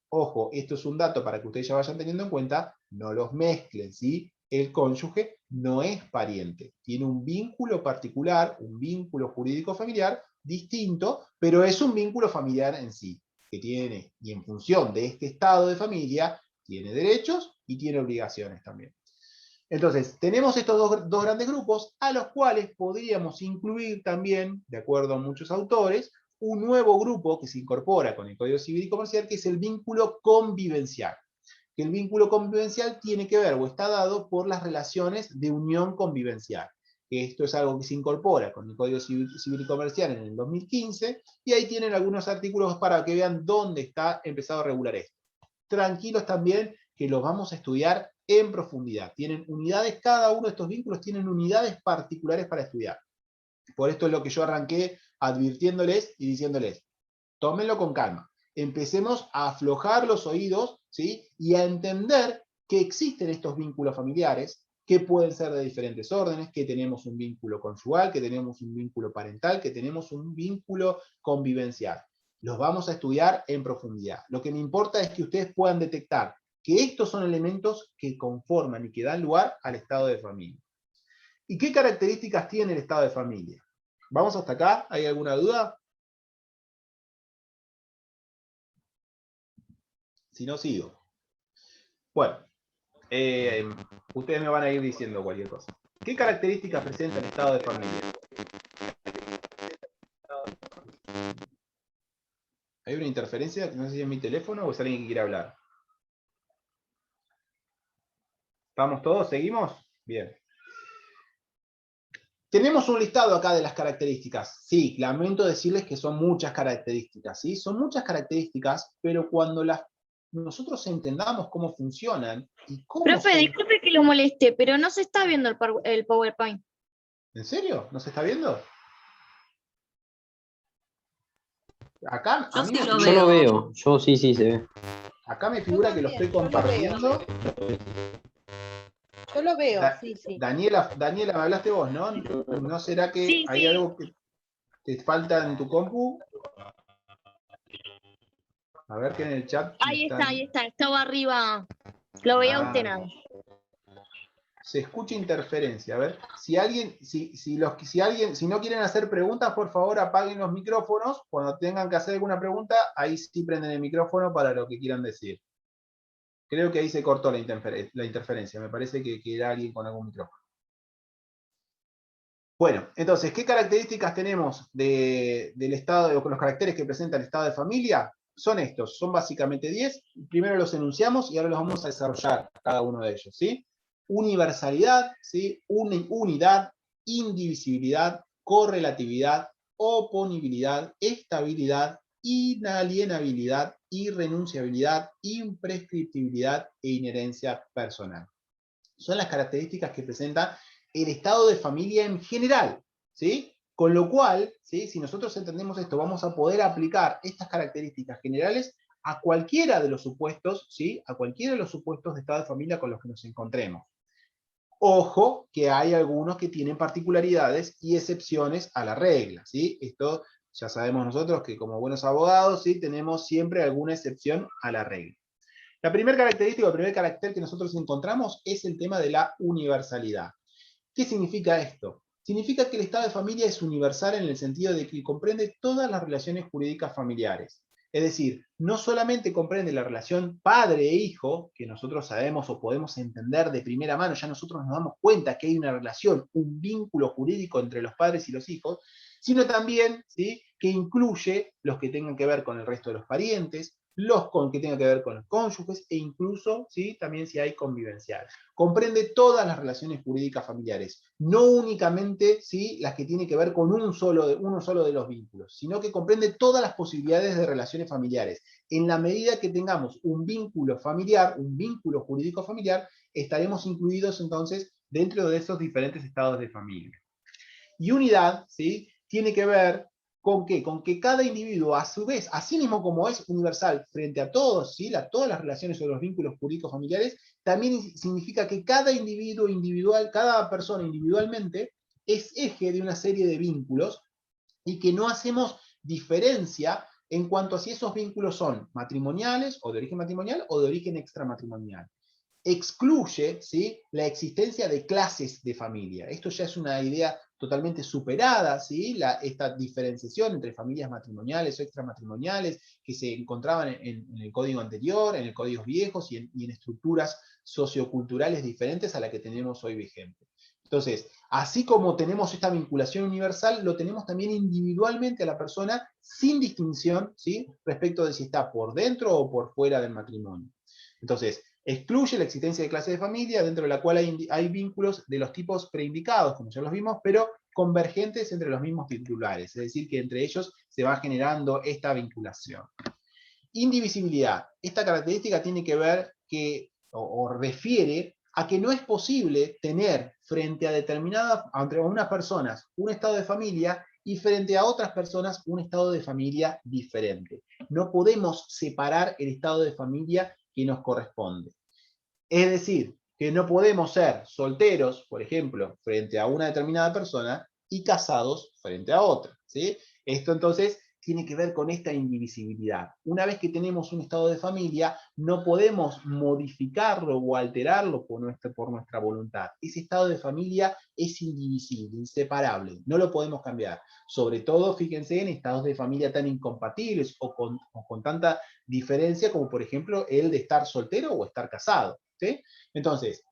Ojo, esto es un dato para que ustedes ya vayan teniendo en cuenta, no los mezclen, ¿sí? El cónyuge no es pariente, tiene un vínculo particular, un vínculo jurídico familiar distinto, pero es un vínculo familiar en sí. que tiene, y en función de este estado de familia, tiene derechos y tiene obligaciones también. Entonces, tenemos estos dos grandes grupos, a los cuales podríamos incluir también, de acuerdo a muchos autores, un nuevo grupo que se incorpora con el Código Civil y Comercial, que es el vínculo convivencial. Que el vínculo convivencial tiene que ver o está dado por las relaciones de unión convivencial. Esto es algo que se incorpora con el Código Civil y Comercial en el 2015, y ahí tienen algunos artículos para que vean dónde está empezado a regular esto. Tranquilos también, que los vamos a estudiar en profundidad. Tienen unidades, cada uno de estos vínculos tienen unidades particulares para estudiar. Por esto es lo que yo arranqué advirtiéndoles y diciéndoles, tómenlo con calma. Empecemos a aflojar los oídos, ¿sí? Y a entender que existen estos vínculos familiares, que pueden ser de diferentes órdenes, que tenemos un vínculo conyugal, que tenemos un vínculo parental, que tenemos un vínculo convivencial. Los vamos a estudiar en profundidad. Lo que me importa es que ustedes puedan detectar que estos son elementos que conforman y que dan lugar al estado de familia. ¿Y qué características tiene el estado de familia? ¿Vamos hasta acá? ¿Hay alguna duda? Si no, sigo. Bueno, ustedes me van a ir diciendo cualquier cosa. ¿Qué características presenta el estado de familia? ¿Hay una interferencia? No sé si es mi teléfono o es alguien que quiere hablar. ¿Estamos todos? ¿Seguimos? Bien. Tenemos un listado acá de las características. Sí, lamento decirles que son muchas características, ¿sí? Son muchas características, pero cuando nosotros entendamos cómo funcionan y cómo Profe, disculpe que lo moleste, pero no se está viendo el PowerPoint. ¿En serio? ¿No se está viendo? Acá, Yo a mí sí me lo Yo lo veo. veo, yo sí, se ve. acá me figura que lo estoy compartiendo. Yo lo veo, sí, sí. Daniela, me hablaste vos, ¿no? ¿No será que Sí, hay sí. algo que te falta en tu compu? A ver que en el chat... Ahí está, estaba arriba. Lo veía usted nada. Se escucha interferencia. A ver, si no quieren hacer preguntas, por favor apaguen los micrófonos. Cuando tengan que hacer alguna pregunta, ahí sí prenden el micrófono para lo que quieran decir. Creo que ahí se cortó la interferencia. Me parece que era alguien con algún micrófono. Bueno, entonces, ¿qué características tenemos del estado, con los caracteres que presenta el estado de familia? Son estos, son básicamente 10. Primero los enunciamos y ahora los vamos a desarrollar cada uno de ellos, ¿sí? Universalidad, ¿sí? Unidad, indivisibilidad, correlatividad, oponibilidad, estabilidad, inalienabilidad, irrenunciabilidad, imprescriptibilidad e inherencia personal. Son las características que presenta el estado de familia en general, ¿sí? Con lo cual, ¿sí? Si nosotros entendemos esto, vamos a poder aplicar estas características generales a cualquiera de los supuestos, ¿sí? A cualquiera de los supuestos de estado de familia con los que nos encontremos. Ojo, que hay algunos que tienen particularidades y excepciones a la regla, ¿sí? Esto ya sabemos nosotros que como buenos abogados, ¿sí? Tenemos siempre alguna excepción a la regla. La primera característica, el primer carácter que nosotros encontramos es el tema de la universalidad. ¿Qué significa esto? Significa que el estado de familia es universal en el sentido de que comprende todas las relaciones jurídicas familiares. Es decir, no solamente comprende la relación padre e hijo, que nosotros sabemos o podemos entender de primera mano, ya nosotros nos damos cuenta que hay una relación, un vínculo jurídico entre los padres y los hijos, sino también, ¿sí? Que incluye los que tengan que ver con el resto de los parientes, los que tengan que ver con los cónyuges e incluso, ¿sí? También si hay convivencial. Comprende todas las relaciones jurídicas familiares, no únicamente, ¿sí? Las que tienen que ver con uno solo de los vínculos, sino que comprende todas las posibilidades de relaciones familiares. En la medida que tengamos un vínculo familiar, un vínculo jurídico familiar, estaremos incluidos entonces dentro de esos diferentes estados de familia. Y unidad, ¿sí? Tiene que ver ¿con qué? Con que cada individuo, a su vez, así mismo como es universal frente a todos, ¿sí? Todas las relaciones o los vínculos jurídicos familiares, también significa que cada individuo individual, cada persona individualmente, es eje de una serie de vínculos y que no hacemos diferencia en cuanto a si esos vínculos son matrimoniales o de origen matrimonial o de origen extramatrimonial. Excluye, ¿sí? La existencia de clases de familia. Esto ya es una idea totalmente superada, ¿sí? Esta diferenciación entre familias matrimoniales o extramatrimoniales que se encontraban en el código anterior, en el códigos viejos y en estructuras socioculturales diferentes a la que tenemos hoy vigente. Entonces, así como tenemos esta vinculación universal, lo tenemos también individualmente a la persona sin distinción, ¿sí? Respecto de si está por dentro o por fuera del matrimonio. Entonces, excluye la existencia de clase de familia, dentro de la cual hay vínculos de los tipos preindicados, como ya los vimos, pero convergentes entre los mismos titulares, es decir, que entre ellos se va generando esta vinculación. Indivisibilidad. Esta característica tiene que ver o refiere a que no es posible tener frente a unas personas un estado de familia y frente a otras personas un estado de familia diferente. No podemos separar el estado de familia que nos corresponde. Es decir, que no podemos ser solteros, por ejemplo, frente a una determinada persona y casados frente a otra, ¿sí? Esto entonces tiene que ver con esta indivisibilidad. Una vez que tenemos un estado de familia, no podemos modificarlo o alterarlo por nuestra voluntad. Ese estado de familia es indivisible, inseparable, no lo podemos cambiar. Sobre todo, fíjense, en estados de familia tan incompatibles o con tanta diferencia como, por ejemplo, el de estar soltero o estar casado, ¿sí? Entonces,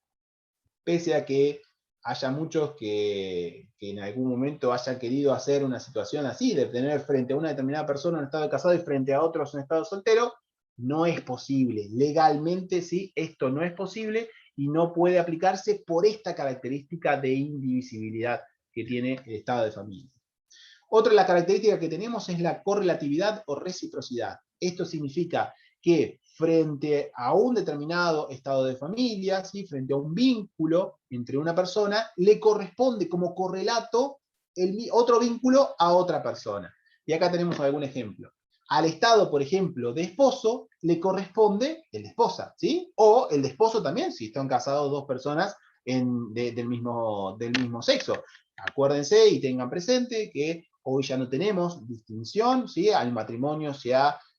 pese a que haya muchos que en algún momento hayan querido hacer una situación así, de tener frente a una determinada persona un estado de casado y frente a otros un estado soltero, no es posible. Legalmente, sí, esto no es posible y no puede aplicarse por esta característica de indivisibilidad que tiene el estado de familia. Otra de las características que tenemos es la correlatividad o reciprocidad. Esto significa que frente a un determinado estado de familia, ¿sí? Frente a un vínculo entre una persona, le corresponde como correlato otro vínculo a otra persona. Y acá tenemos algún ejemplo. Al estado, por ejemplo, de esposo, le corresponde el de esposa, ¿sí? O el de esposo también, si están casados dos personas del mismo sexo. Acuérdense y tengan presente que hoy ya no tenemos distinción, ¿sí? El matrimonio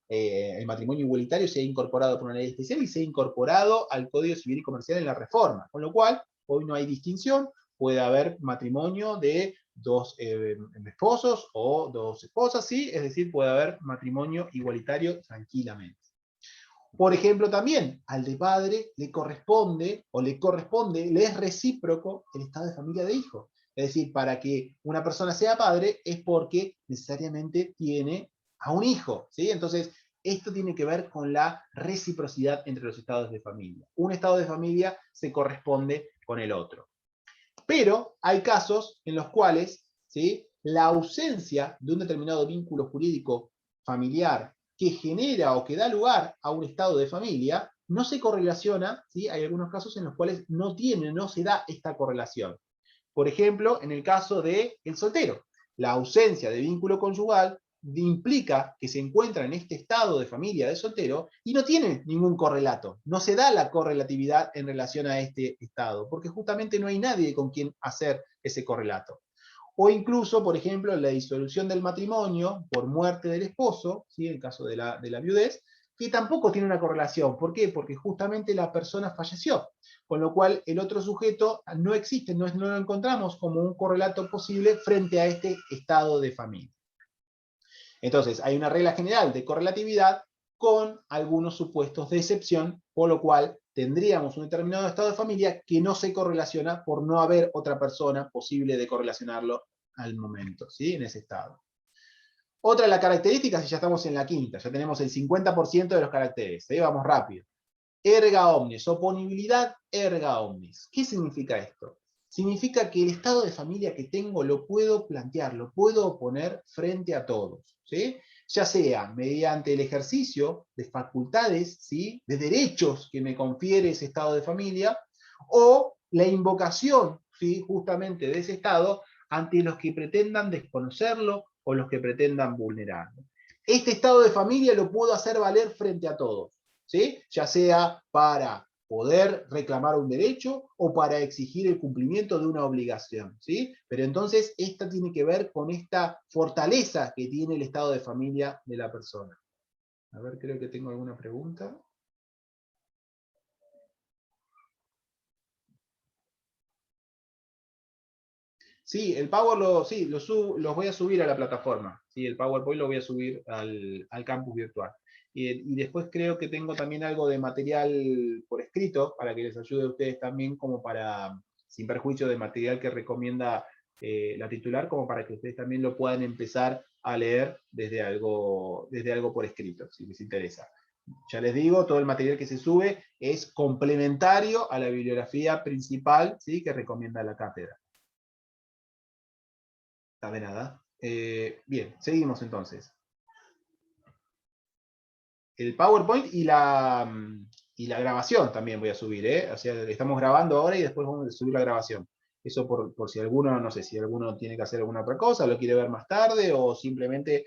igualitario se ha incorporado por una ley especial y se ha incorporado al Código Civil y Comercial en la reforma, con lo cual hoy no hay distinción, puede haber matrimonio de dos esposos o dos esposas, ¿sí? Es decir, puede haber matrimonio igualitario tranquilamente. Por ejemplo, también al de padre le es recíproco el estado de familia de hijo. Es decir, para que una persona sea padre es porque necesariamente tiene a un hijo, ¿sí? Entonces, esto tiene que ver con la reciprocidad entre los estados de familia. Un estado de familia se corresponde con el otro. Pero hay casos en los cuales, ¿sí? La ausencia de un determinado vínculo jurídico familiar que genera o que da lugar a un estado de familia no se correlaciona, ¿sí? Hay algunos casos en los cuales no se da esta correlación. Por ejemplo, en el caso del soltero, la ausencia de vínculo conyugal implica que se encuentra en este estado de familia de soltero y no tiene ningún correlato. No se da la correlatividad en relación a este estado, porque justamente no hay nadie con quien hacer ese correlato. O incluso, por ejemplo, la disolución del matrimonio por muerte del esposo, ¿sí? En el caso de la viudez, que tampoco tiene una correlación. ¿Por qué? Porque justamente la persona falleció, con lo cual el otro sujeto no existe, no lo encontramos como un correlato posible frente a este estado de familia. Entonces, hay una regla general de correlatividad con algunos supuestos de excepción, por lo cual tendríamos un determinado estado de familia que no se correlaciona por no haber otra persona posible de correlacionarlo al momento, ¿sí? En ese estado. Otra de las características, y ya estamos en la quinta, ya tenemos el 50% de los caracteres, ¿sí? Vamos rápido. Erga omnes, oponibilidad erga omnes. ¿Qué significa esto? Significa que el estado de familia que tengo lo puedo plantear, lo puedo oponer frente a todos, ¿sí? Ya sea mediante el ejercicio de facultades, ¿sí? De derechos que me confiere ese estado de familia, o la invocación, ¿sí? Justamente de ese estado ante los que pretendan desconocerlo o los que pretendan vulnerarlo. Este estado de familia lo puedo hacer valer frente a todos, ¿sí? Ya sea para poder reclamar un derecho o para exigir el cumplimiento de una obligación, ¿sí? Pero entonces esta tiene que ver con esta fortaleza que tiene el estado de familia de la persona. A ver, creo que tengo alguna pregunta. Sí, el Power los voy a subir a la plataforma. Sí, el PowerPoint lo voy a subir al campus virtual. Y después creo que tengo también algo de material por escrito para que les ayude a ustedes también, como para, sin perjuicio del material que recomienda la titular, como para que ustedes también lo puedan empezar a leer desde algo por escrito, si les interesa. Ya les digo, todo el material que se sube es complementario a la bibliografía principal, ¿sí?, que recomienda la cátedra. De nada. Bien, seguimos entonces. El PowerPoint y la grabación también voy a subir, ¿eh? O sea, estamos grabando ahora y después vamos a subir la grabación. Eso por si alguno, no sé, si alguno tiene que hacer alguna otra cosa, lo quiere ver más tarde, o simplemente,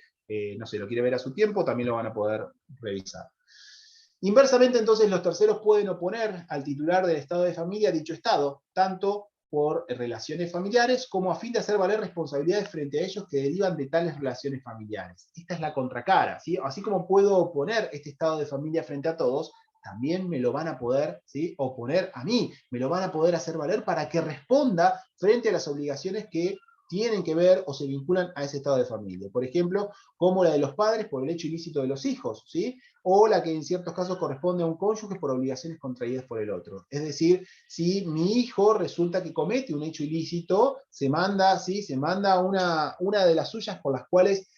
no sé, lo quiere ver a su tiempo, también lo van a poder revisar. Inversamente, entonces, los terceros pueden oponer al titular del estado de familia dicho estado, tanto por relaciones familiares, como a fin de hacer valer responsabilidades frente a ellos que derivan de tales relaciones familiares. Esta es la contracara, ¿sí? Así como puedo oponer este estado de familia frente a todos, también me lo van a poder, ¿sí?, oponer a mí, me lo van a poder hacer valer para que responda frente a las obligaciones que tienen que ver o se vinculan a ese estado de familia. Por ejemplo, como la de los padres por el hecho ilícito de los hijos, ¿sí?, o la que en ciertos casos corresponde a un cónyuge por obligaciones contraídas por el otro. Es decir, si mi hijo resulta que comete un hecho ilícito, se manda, ¿sí?, se manda una de las suyas por las cuales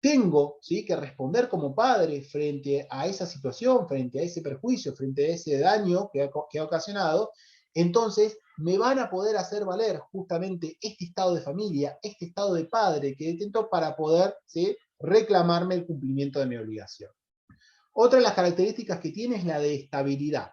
tengo, ¿sí?, que responder como padre frente a esa situación, frente a ese perjuicio, frente a ese daño que ha ocasionado, entonces me van a poder hacer valer justamente este estado de familia, este estado de padre que detento, para poder, ¿sí?, reclamarme el cumplimiento de mi obligación. Otra de las características que tiene es la de estabilidad.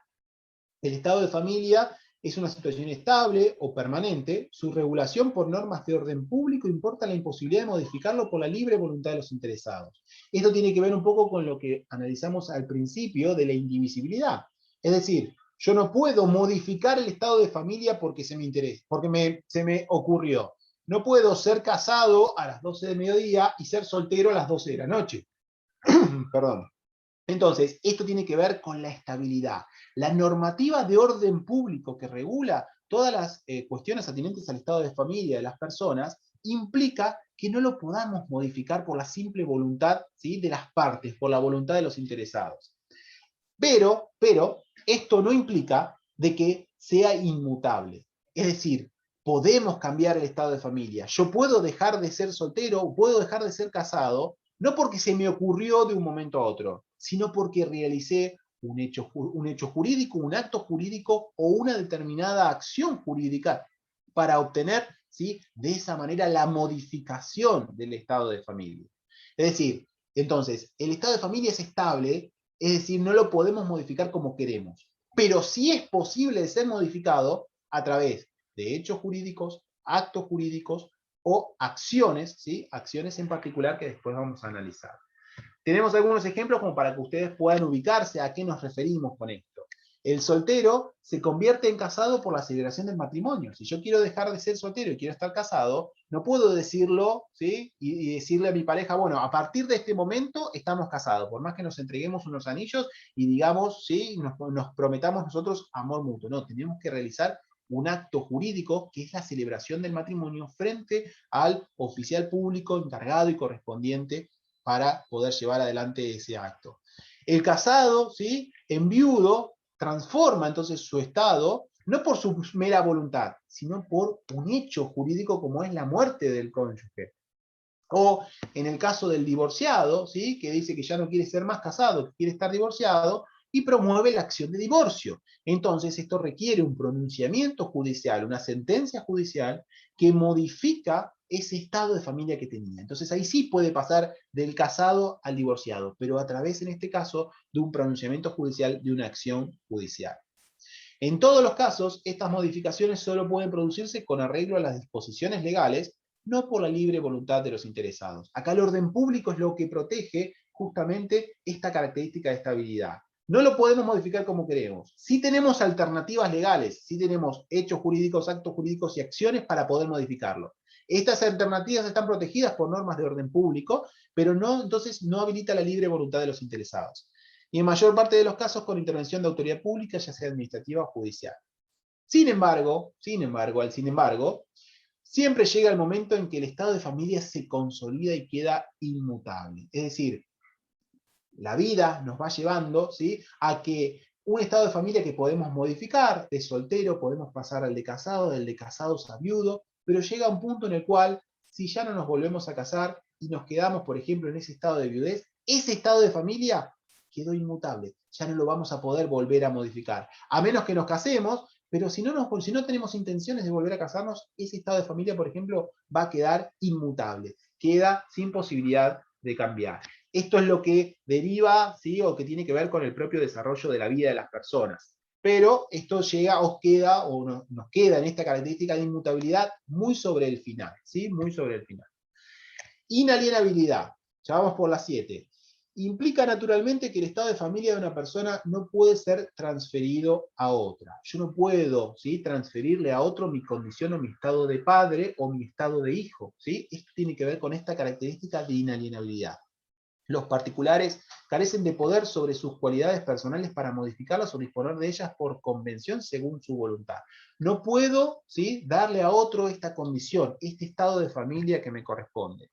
El estado de familia es una situación estable o permanente. Su regulación por normas de orden público importa la imposibilidad de modificarlo por la libre voluntad de los interesados. Esto tiene que ver un poco con lo que analizamos al principio de la indivisibilidad. Es decir, yo no puedo modificar el estado de familia porque se me interesa, porque se me ocurrió. No puedo ser casado a las 12 del mediodía y ser soltero a las 12 de la noche. Perdón. Entonces, esto tiene que ver con la estabilidad. La normativa de orden público que regula todas las cuestiones atinentes al estado de familia de las personas implica que no lo podamos modificar por la simple voluntad, ¿sí?, de las partes, por la voluntad de los interesados. Pero esto no implica de que sea inmutable. Es decir, podemos cambiar el estado de familia. Yo puedo dejar de ser soltero, puedo dejar de ser casado, no porque se me ocurrió de un momento a otro, sino porque realicé un hecho jurídico, un acto jurídico o una determinada acción jurídica para obtener, ¿sí?, de esa manera la modificación del estado de familia. Es decir, entonces, el estado de familia es estable, es decir, no lo podemos modificar como queremos, pero sí es posible de ser modificado a través de hechos jurídicos, actos jurídicos o acciones, ¿sí?, acciones en particular que después vamos a analizar. Tenemos algunos ejemplos como para que ustedes puedan ubicarse a qué nos referimos con esto. El soltero se convierte en casado por la celebración del matrimonio. Si yo quiero dejar de ser soltero y quiero estar casado, no puedo decirlo, ¿sí?, y decirle a mi pareja, bueno, a partir de este momento estamos casados, por más que nos entreguemos unos anillos y digamos, ¿sí?, nos prometamos nosotros amor mutuo. No, tenemos que realizar un acto jurídico que es la celebración del matrimonio frente al oficial público encargado y correspondiente para poder llevar adelante ese acto. El casado, ¿sí?, enviudo, transforma entonces su estado, no por su mera voluntad, sino por un hecho jurídico como es la muerte del cónyuge. O en el caso del divorciado, ¿sí?, que dice que ya no quiere ser más casado, que quiere estar divorciado, y promueve la acción de divorcio. Entonces esto requiere un pronunciamiento judicial, una sentencia judicial que modifica ese estado de familia que tenía. Entonces ahí sí puede pasar del casado al divorciado, pero a través, en este caso, de un pronunciamiento judicial, de una acción judicial. En todos los casos, estas modificaciones solo pueden producirse con arreglo a las disposiciones legales, no por la libre voluntad de los interesados. Acá el orden público es lo que protege justamente esta característica de estabilidad. No lo podemos modificar como queremos. Sí tenemos alternativas legales, sí tenemos hechos jurídicos, actos jurídicos y acciones para poder modificarlo. Estas alternativas están protegidas por normas de orden público, pero entonces no habilita la libre voluntad de los interesados. Y en mayor parte de los casos con intervención de autoridad pública, ya sea administrativa o judicial. Sin embargo, siempre llega el momento en que el estado de familia se consolida y queda inmutable. Es decir, la vida nos va llevando, ¿sí?, a que un estado de familia que podemos modificar, de soltero podemos pasar al de casado, del de casados a viudo, pero llega un punto en el cual, si ya no nos volvemos a casar y nos quedamos, por ejemplo, en ese estado de viudez, ese estado de familia quedó inmutable, ya no lo vamos a poder volver a modificar, a menos que nos casemos, pero si no tenemos intenciones de volver a casarnos, ese estado de familia, por ejemplo, va a quedar inmutable, queda sin posibilidad de cambiar. Esto es lo que deriva, ¿sí?, o que tiene que ver con el propio desarrollo de la vida de las personas. Pero esto llega, nos queda en esta característica de inmutabilidad muy sobre el final, ¿sí?, muy sobre el final. Inalienabilidad, ya vamos por las 7. Implica naturalmente que el estado de familia de una persona no puede ser transferido a otra. Yo no puedo, ¿sí?, transferirle a otro mi condición o mi estado de padre o mi estado de hijo, ¿sí? Esto tiene que ver con esta característica de inalienabilidad. Los particulares carecen de poder sobre sus cualidades personales para modificarlas o disponer de ellas por convención según su voluntad. No puedo, ¿sí?, darle a otro esta condición, este estado de familia que me corresponde.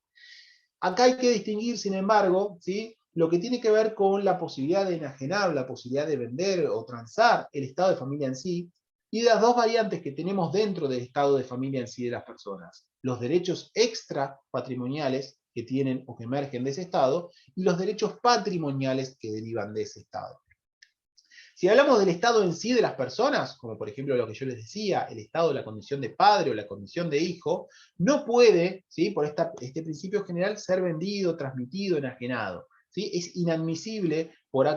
Acá hay que distinguir, sin embargo, ¿sí?, lo que tiene que ver con la posibilidad de enajenar, la posibilidad de vender o transar el estado de familia en sí, y de las dos variantes que tenemos dentro del estado de familia en sí de las personas. Los derechos extra patrimoniales que tienen o que emergen de ese estado, y los derechos patrimoniales que derivan de ese estado. Si hablamos del estado en sí de las personas, como por ejemplo lo que yo les decía, el estado de la condición de padre o la condición de hijo, no puede, ¿sí?, por este principio general, ser vendido, transmitido, enajenado, ¿sí? Es inadmisible por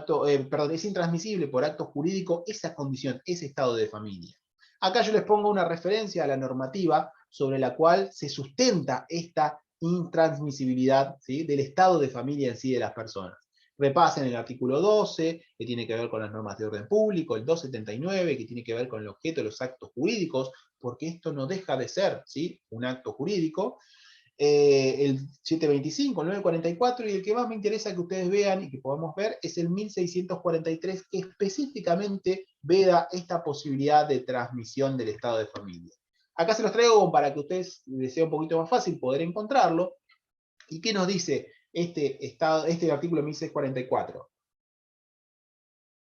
es intransmisible por acto jurídico esa condición, ese estado de familia. Acá yo les pongo una referencia a la normativa sobre la cual se sustenta esta intransmisibilidad, ¿sí?, del estado de familia en sí de las personas. Repasen el artículo 12, que tiene que ver con las normas de orden público, el 279, que tiene que ver con el objeto de los actos jurídicos, porque esto no deja de ser, ¿sí?, un acto jurídico, el 725, el 944, y el que más me interesa que ustedes vean y que podamos ver es el 1643, que específicamente veda esta posibilidad de transmisión del estado de familia. Acá se los traigo para que ustedes les sea un poquito más fácil poder encontrarlo. ¿Y qué nos dice este artículo 1644?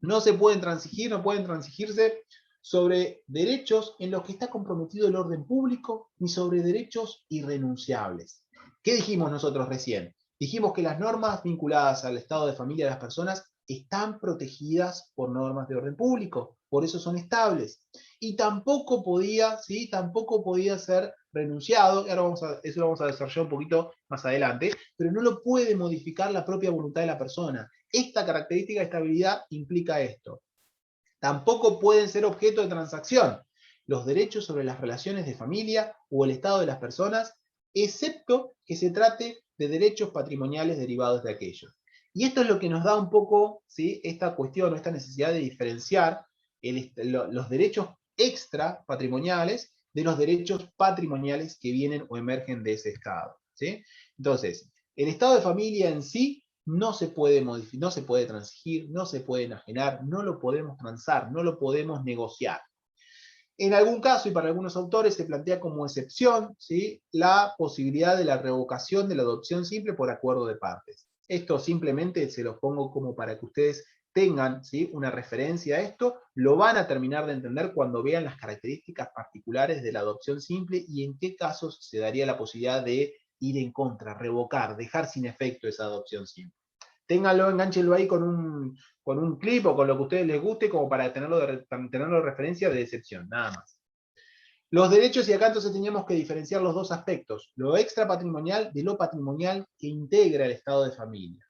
No se pueden transigir, no pueden transigirse sobre derechos en los que está comprometido el orden público, ni sobre derechos irrenunciables. ¿Qué dijimos nosotros recién? Dijimos que las normas vinculadas al estado de familia de las personas están protegidas por normas de orden público, por eso son estables. Y tampoco podía, ¿sí?, tampoco podía ser renunciado, y ahora eso lo vamos a desarrollar un poquito más adelante, pero no lo puede modificar la propia voluntad de la persona. Esta característica de estabilidad implica esto. Tampoco pueden ser objeto de transacción los derechos sobre las relaciones de familia o el estado de las personas, excepto que se trate de derechos patrimoniales derivados de aquellos. Y esto es lo que nos da un poco, ¿sí?, esta cuestión o esta necesidad de diferenciar los derechos extra patrimoniales de los derechos patrimoniales que vienen o emergen de ese estado, ¿sí? Entonces, el estado de familia en sí no se puede modificar, no se puede transigir, no se puede enajenar, no lo podemos transar, no lo podemos negociar. En algún caso, y para algunos autores, se plantea como excepción, ¿sí?, la posibilidad de la revocación de la adopción simple por acuerdo de partes. Esto simplemente se los pongo como para que ustedes tengan, ¿sí?, una referencia a esto, lo van a terminar de entender cuando vean las características particulares de la adopción simple y en qué casos se daría la posibilidad de ir en contra, revocar, dejar sin efecto esa adopción simple. Ténganlo, enganchenlo ahí con un clip o con lo que a ustedes les guste, como para tenerlo de referencia de excepción, nada más. Los derechos, y acá entonces teníamos que diferenciar los dos aspectos, lo extra patrimonial de lo patrimonial que integra el estado de familia.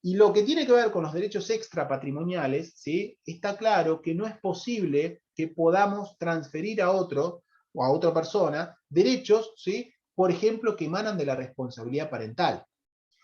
Y lo que tiene que ver con los derechos extra patrimoniales, ¿sí?, está claro que no es posible que podamos transferir a otro o a otra persona derechos, ¿sí?, por ejemplo, que emanan de la responsabilidad parental.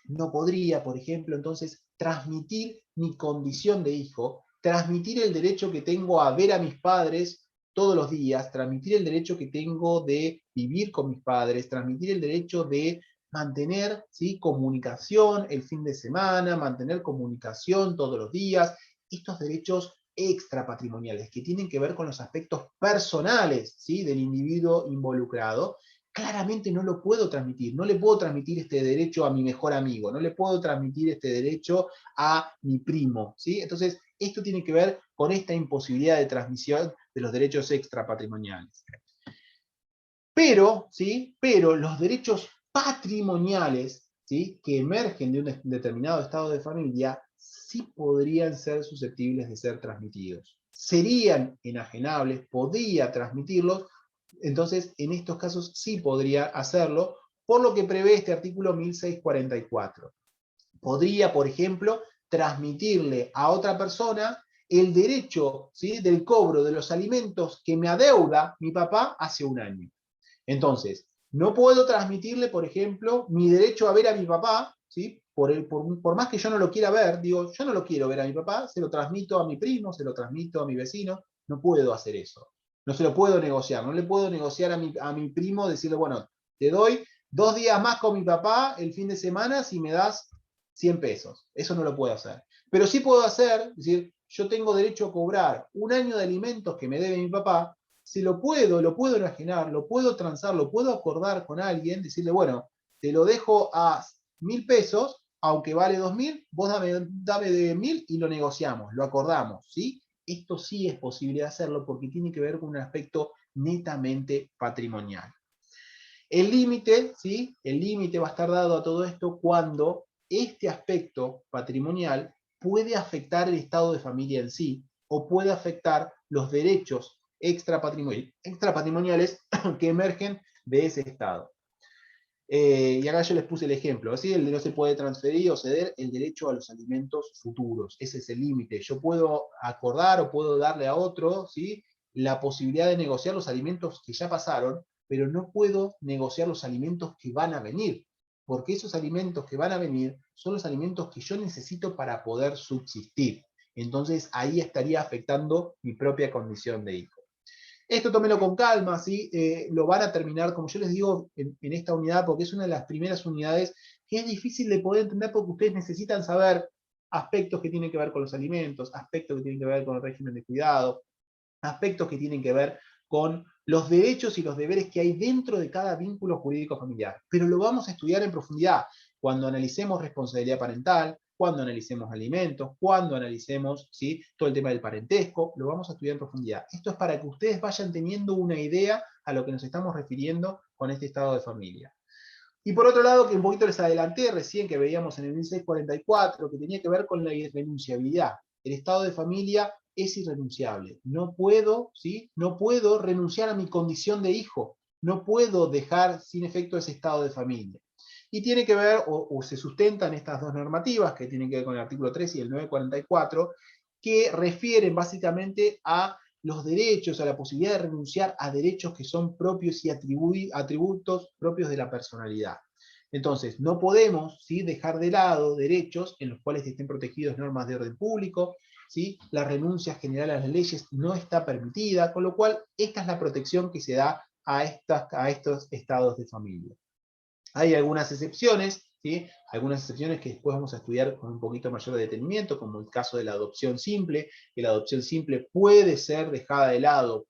No podría, por ejemplo, entonces, transmitir mi condición de hijo, transmitir el derecho que tengo a ver a mis padres todos los días, transmitir el derecho que tengo de vivir con mis padres, transmitir el derecho de mantener, ¿sí?, comunicación el fin de semana, mantener comunicación todos los días, estos derechos extrapatrimoniales que tienen que ver con los aspectos personales, ¿sí?, del individuo involucrado, claramente no lo puedo transmitir. No le puedo transmitir este derecho a mi mejor amigo, no le puedo transmitir este derecho a mi primo, ¿sí? Entonces, esto tiene que ver con esta imposibilidad de transmisión de los derechos extrapatrimoniales. Pero, ¿sí? Pero los derechos patrimoniales, ¿sí?, que emergen de un determinado estado de familia, sí podrían ser susceptibles de ser transmitidos. Serían enajenables, podría transmitirlos, entonces en estos casos sí podría hacerlo, por lo que prevé este artículo 1644. Podría, por ejemplo, transmitirle a otra persona el derecho, ¿sí?, del cobro de los alimentos que me adeuda mi papá hace un año. Entonces, no puedo transmitirle, por ejemplo, mi derecho a ver a mi papá, ¿sí? Por más que yo no lo quiera ver, digo, yo no lo quiero ver a mi papá, se lo transmito a mi primo, se lo transmito a mi vecino, no puedo hacer eso. No se lo puedo negociar, no le puedo negociar a mi primo, decirle, bueno, te doy 2 días más con mi papá el fin de semana si me das 100 pesos. Eso no lo puedo hacer. Pero sí puedo hacer, es decir, yo tengo derecho a cobrar un año de alimentos que me debe mi papá, si lo puedo enajenar, lo puedo transar, lo puedo acordar con alguien, decirle, bueno, te lo dejo a 1.000 pesos, aunque vale 2.000, vos dame de 1.000 y lo negociamos, lo acordamos, ¿sí? Esto sí es posible hacerlo porque tiene que ver con un aspecto netamente patrimonial. El límite, ¿sí? El límite va a estar dado a todo esto cuando este aspecto patrimonial puede afectar el estado de familia en sí, o puede afectar los derechos extrapatrimoniales que emergen de ese estado. Y acá yo les puse el ejemplo, ¿sí? El de no se puede transferir o ceder el derecho a los alimentos futuros. Ese es el límite. Yo puedo acordar o puedo darle a otro, ¿sí?, la posibilidad de negociar los alimentos que ya pasaron, pero no puedo negociar los alimentos que van a venir, porque esos alimentos que van a venir son los alimentos que yo necesito para poder subsistir. Entonces ahí estaría afectando mi propia condición de hijo. Esto tómelo con calma, ¿sí? Lo van a terminar, como yo les digo, en esta unidad, porque es una de las primeras unidades que es difícil de poder entender porque ustedes necesitan saber aspectos que tienen que ver con los alimentos, aspectos que tienen que ver con el régimen de cuidado, aspectos que tienen que ver con los derechos y los deberes que hay dentro de cada vínculo jurídico familiar. Pero lo vamos a estudiar en profundidad cuando analicemos responsabilidad parental, cuando analicemos alimentos, cuando analicemos, ¿sí?, todo el tema del parentesco, lo vamos a estudiar en profundidad. Esto es para que ustedes vayan teniendo una idea a lo que nos estamos refiriendo con este estado de familia. Y por otro lado, que un poquito les adelanté recién, que veíamos en el 1644, que tenía que ver con la irrenunciabilidad. El estado de familia es irrenunciable. No puedo, ¿sí?, no puedo renunciar a mi condición de hijo. No puedo dejar sin efecto ese estado de familia. Y tiene que ver, o se sustentan estas dos normativas, que tienen que ver con el artículo 3 y el 944, que refieren básicamente a los derechos, a la posibilidad de renunciar a derechos que son propios y atributos propios de la personalidad. Entonces, no podemos, ¿sí?, dejar de lado derechos en los cuales estén protegidos normas de orden público, ¿sí? La renuncia general a las leyes no está permitida, con lo cual esta es la protección que se da a estos estados de familia. Hay algunas excepciones, ¿sí? Algunas excepciones que después vamos a estudiar con un poquito mayor de detenimiento, como el caso de la adopción simple, que la adopción simple puede ser dejada de lado,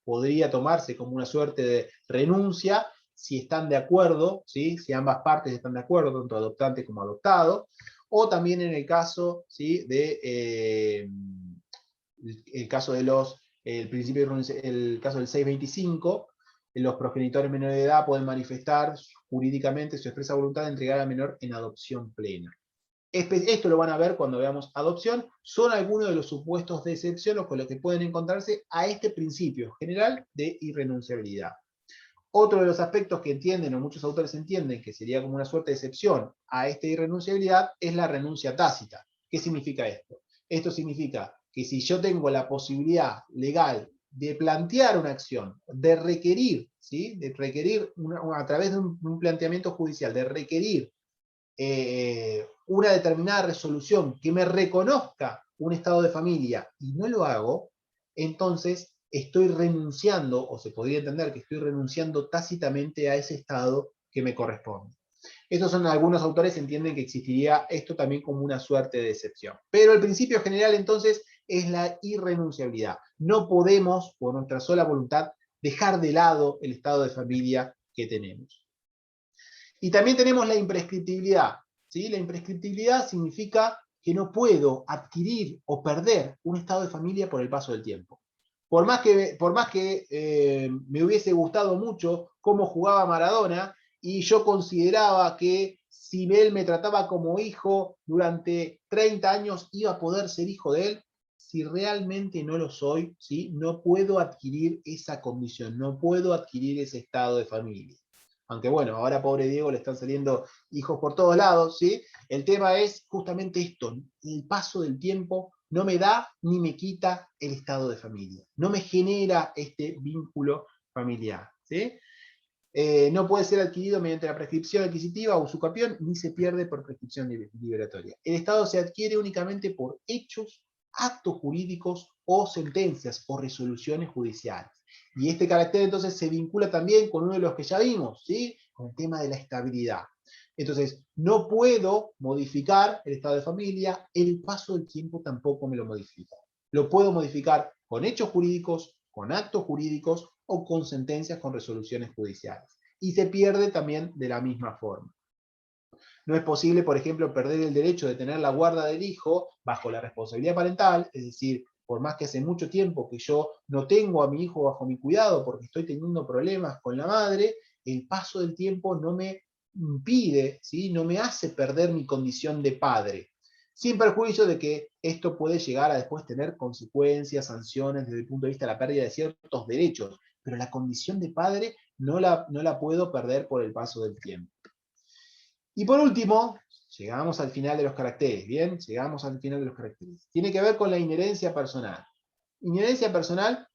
podría tomarse como una suerte de renuncia, si están de acuerdo, ¿sí?, si ambas partes están de acuerdo, tanto adoptante como adoptado, o también en el caso, ¿sí?, el caso de el caso del 625, los progenitores menores de edad pueden manifestar jurídicamente su expresa voluntad de entregar al menor en adopción plena. Esto lo van a ver cuando veamos adopción. Son algunos de los supuestos de excepción con los que pueden encontrarse a este principio general de irrenunciabilidad. Otro de los aspectos que entienden, o muchos autores entienden, que sería como una suerte de excepción a esta irrenunciabilidad, es la renuncia tácita. ¿Qué significa esto? Esto significa que si yo tengo la posibilidad legal de plantear una acción, de requerir, ¿sí?, de requerir a través de un planteamiento judicial, de requerir una determinada resolución que me reconozca un estado de familia y no lo hago, entonces estoy renunciando, o se podría entender que estoy renunciando tácitamente a ese estado que me corresponde. Estos son algunos autores entienden que existiría esto también como una suerte de excepción. Pero el principio general entonces es la irrenunciabilidad. No podemos, por nuestra sola voluntad, dejar de lado el estado de familia que tenemos. Y también tenemos la imprescriptibilidad, ¿sí? La imprescriptibilidad significa que no puedo adquirir o perder un estado de familia por el paso del tiempo. Por más que me hubiese gustado mucho cómo jugaba Maradona, y yo consideraba que si él me trataba como hijo durante 30 años, iba a poder ser hijo de él, si realmente no lo soy, ¿sí? No puedo adquirir esa condición, no puedo adquirir ese estado de familia. Aunque bueno, ahora pobre Diego le están saliendo hijos por todos lados, ¿sí? El tema es justamente esto, el paso del tiempo no me da ni me quita el estado de familia, no me genera este vínculo familiar, ¿sí? No puede ser adquirido mediante la prescripción adquisitiva o usucapión, ni se pierde por prescripción liberatoria. El estado se adquiere únicamente por hechos, actos jurídicos o sentencias o resoluciones judiciales. Y este carácter entonces se vincula también con uno de los que ya vimos, ¿sí? Con el tema de la estabilidad. Entonces, no puedo modificar el estado de familia, el paso del tiempo tampoco me lo modifica. Lo puedo modificar con hechos jurídicos, con actos jurídicos o con sentencias con resoluciones judiciales. Y se pierde también de la misma forma. No es posible, por ejemplo, perder el derecho de tener la guarda del hijo bajo la responsabilidad parental, es decir, por más que hace mucho tiempo que yo no tengo a mi hijo bajo mi cuidado porque estoy teniendo problemas con la madre, el paso del tiempo no me impide, ¿sí? No me hace perder mi condición de padre, sin perjuicio de que esto puede llegar a después tener consecuencias, sanciones desde el punto de vista de la pérdida de ciertos derechos, pero la condición de padre no la puedo perder por el paso del tiempo. Y por último, llegamos al final de los caracteres, ¿bien? Llegamos al final de los caracteres. Tiene que ver con la inherencia personal. Inherencia personal,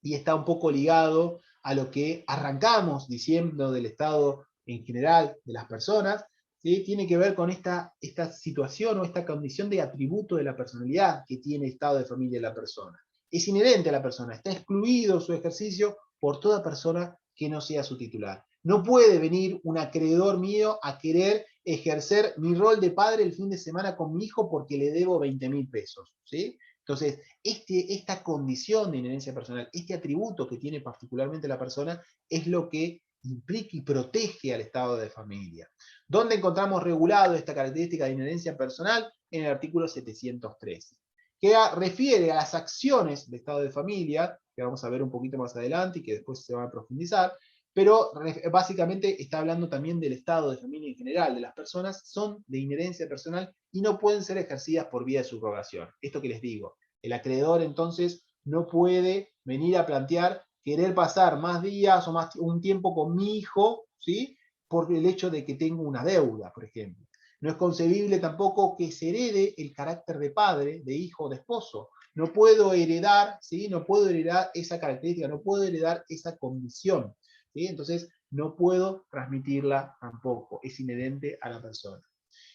y está un poco ligado a lo que arrancamos diciendo del estado en general de las personas, ¿sí? Tiene que ver con esta situación o esta condición de atributo de la personalidad que tiene el estado de familia de la persona. Es inherente a la persona, está excluido su ejercicio por toda persona que no sea su titular. No puede venir un acreedor mío a querer ejercer mi rol de padre el fin de semana con mi hijo porque le debo 20.000 pesos, ¿sí? Entonces, esta condición de inherencia personal, este atributo que tiene particularmente la persona, es lo que implica y protege al estado de familia. ¿Dónde encontramos regulado esta característica de inherencia personal? En el artículo 713, que refiere a las acciones de estado de familia, que vamos a ver un poquito más adelante y que después se va a profundizar, pero básicamente está hablando también del estado de familia en general, de las personas son de inherencia personal y no pueden ser ejercidas por vía de subrogación. Esto que les digo, el acreedor entonces no puede venir a plantear querer pasar más días o más un tiempo con mi hijo, ¿sí? Por el hecho de que tengo una deuda, por ejemplo. No es concebible tampoco que se herede el carácter de padre, de hijo, de esposo. No puedo heredar, ¿sí? No puedo heredar esa característica, no puedo heredar esa condición, ¿sí? Entonces, no puedo transmitirla tampoco, es inherente a la persona.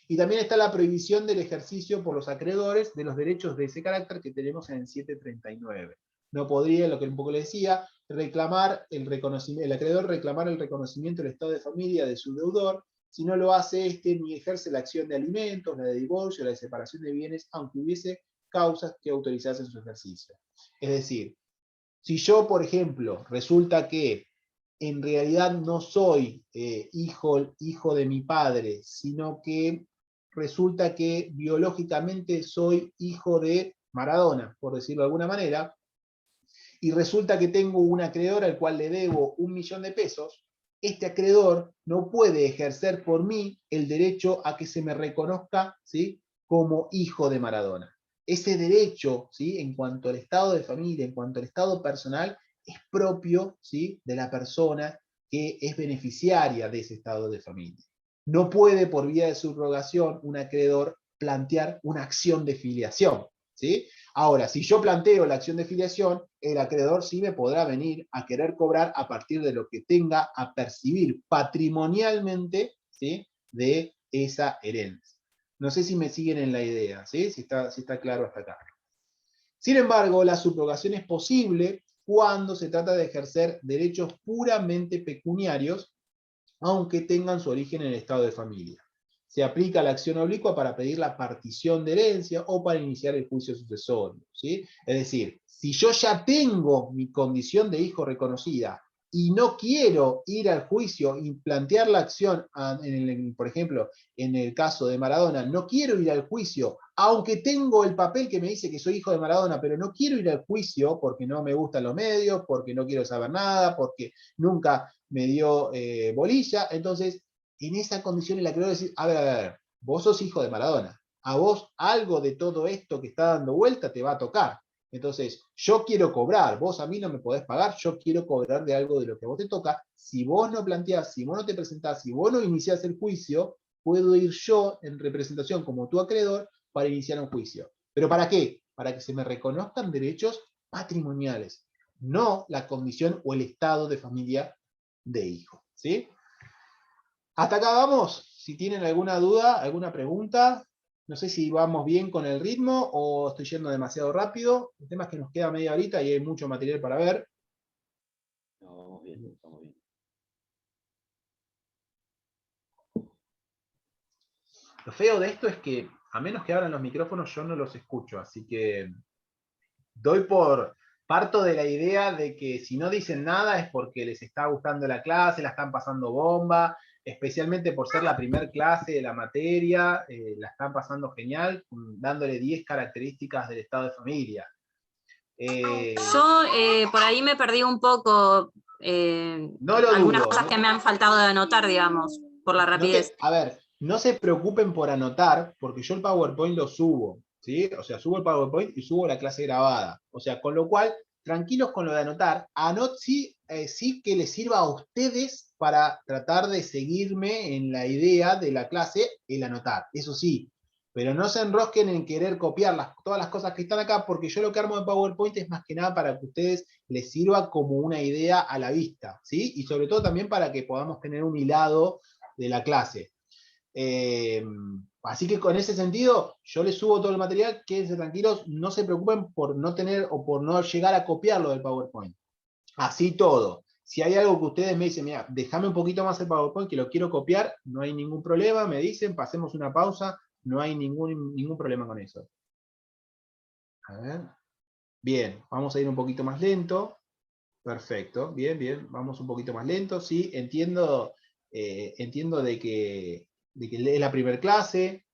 Y también está la prohibición del ejercicio por los acreedores de los derechos de ese carácter que tenemos en el 739. No podría, lo que un poco le decía, reclamar el acreedor reclamar el reconocimiento del estado de familia de su deudor, si no lo hace este ni ejerce la acción de alimentos, la de divorcio, la de separación de bienes, aunque hubiese causas que autorizasen su ejercicio. Es decir, si yo, por ejemplo, resulta que en realidad no soy hijo de mi padre, sino que resulta que biológicamente soy hijo de Maradona, por decirlo de alguna manera, y resulta que tengo un acreedor al cual le debo 1.000.000 de pesos, este acreedor no puede ejercer por mí el derecho a que se me reconozca, ¿sí?, como hijo de Maradona. Ese derecho, ¿sí?, en cuanto al estado de familia, en cuanto al estado personal, es propio, ¿sí?, de la persona que es beneficiaria de ese estado de familia. No puede, por vía de subrogación, un acreedor plantear una acción de filiación, ¿sí? Ahora, si yo planteo la acción de filiación, el acreedor sí me podrá venir a querer cobrar a partir de lo que tenga a percibir patrimonialmente, ¿sí?, de esa herencia. No sé si me siguen en la idea, ¿sí? Si está claro hasta acá. Sin embargo, la subrogación es posible cuando se trata de ejercer derechos puramente pecuniarios, aunque tengan su origen en el estado de familia. Se aplica la acción oblicua para pedir la partición de herencia o para iniciar el juicio sucesorio, ¿sí? Es decir, si yo ya tengo mi condición de hijo reconocida y no quiero ir al juicio y plantear la acción, por ejemplo, en el caso de Maradona, no quiero ir al juicio, aunque tengo el papel que me dice que soy hijo de Maradona, pero no quiero ir al juicio porque no me gustan los medios, porque no quiero saber nada, porque nunca me dio bolilla. Entonces, en esa condición en la que quiero decir, a ver, vos sos hijo de Maradona, a vos algo de todo esto que está dando vuelta te va a tocar. Entonces, yo quiero cobrar, vos a mí no me podés pagar, yo quiero cobrar de algo de lo que a vos te toca. Si vos no planteás, si vos no te presentás, si vos no iniciás el juicio, puedo ir yo en representación como tu acreedor para iniciar un juicio. ¿Pero para qué? Para que se me reconozcan derechos patrimoniales, no la condición o el estado de familia de hijo. ¿Sí? Hasta acá vamos. Si tienen alguna duda, alguna pregunta, no sé si vamos bien con el ritmo o estoy yendo demasiado rápido. El tema es que nos queda media horita y hay mucho material para ver. No, vamos bien, estamos bien. Lo feo de esto es que, a menos que abran los micrófonos, yo no los escucho. Así que parto de la idea de que si no dicen nada es porque les está gustando la clase, la están pasando bomba, especialmente por ser la primer clase de la materia, la están pasando genial, dándole 10 características del estado de familia. Yo por ahí me perdí un poco No lo algunas dudo, cosas ¿no? que me han faltado de anotar, digamos, por la rapidez. A ver, no se preocupen por anotar, porque yo el PowerPoint lo subo, ¿sí? O sea, subo el PowerPoint y subo la clase grabada. O sea, con lo cual, tranquilos con lo de anotar. Sí que les sirva a ustedes para tratar de seguirme en la idea de la clase, el anotar. Eso sí, pero no se enrosquen en querer copiar todas las cosas que están acá, porque yo lo que armo de PowerPoint es más que nada para que a ustedes les sirva como una idea a la vista, ¿sí? Y sobre todo también para que podamos tener un hilado de la clase. Así que con ese sentido, yo les subo todo el material, quédense tranquilos, no se preocupen por no tener o por no llegar a copiarlo del PowerPoint. Así todo. Si hay algo que ustedes me dicen, mira, déjame un poquito más el PowerPoint que lo quiero copiar, no hay ningún problema, me dicen, pasemos una pausa, no hay ningún problema con eso. A ver. Bien, vamos a ir un poquito más lento. Perfecto, bien, vamos un poquito más lento. Sí, entiendo de que es la primera clase.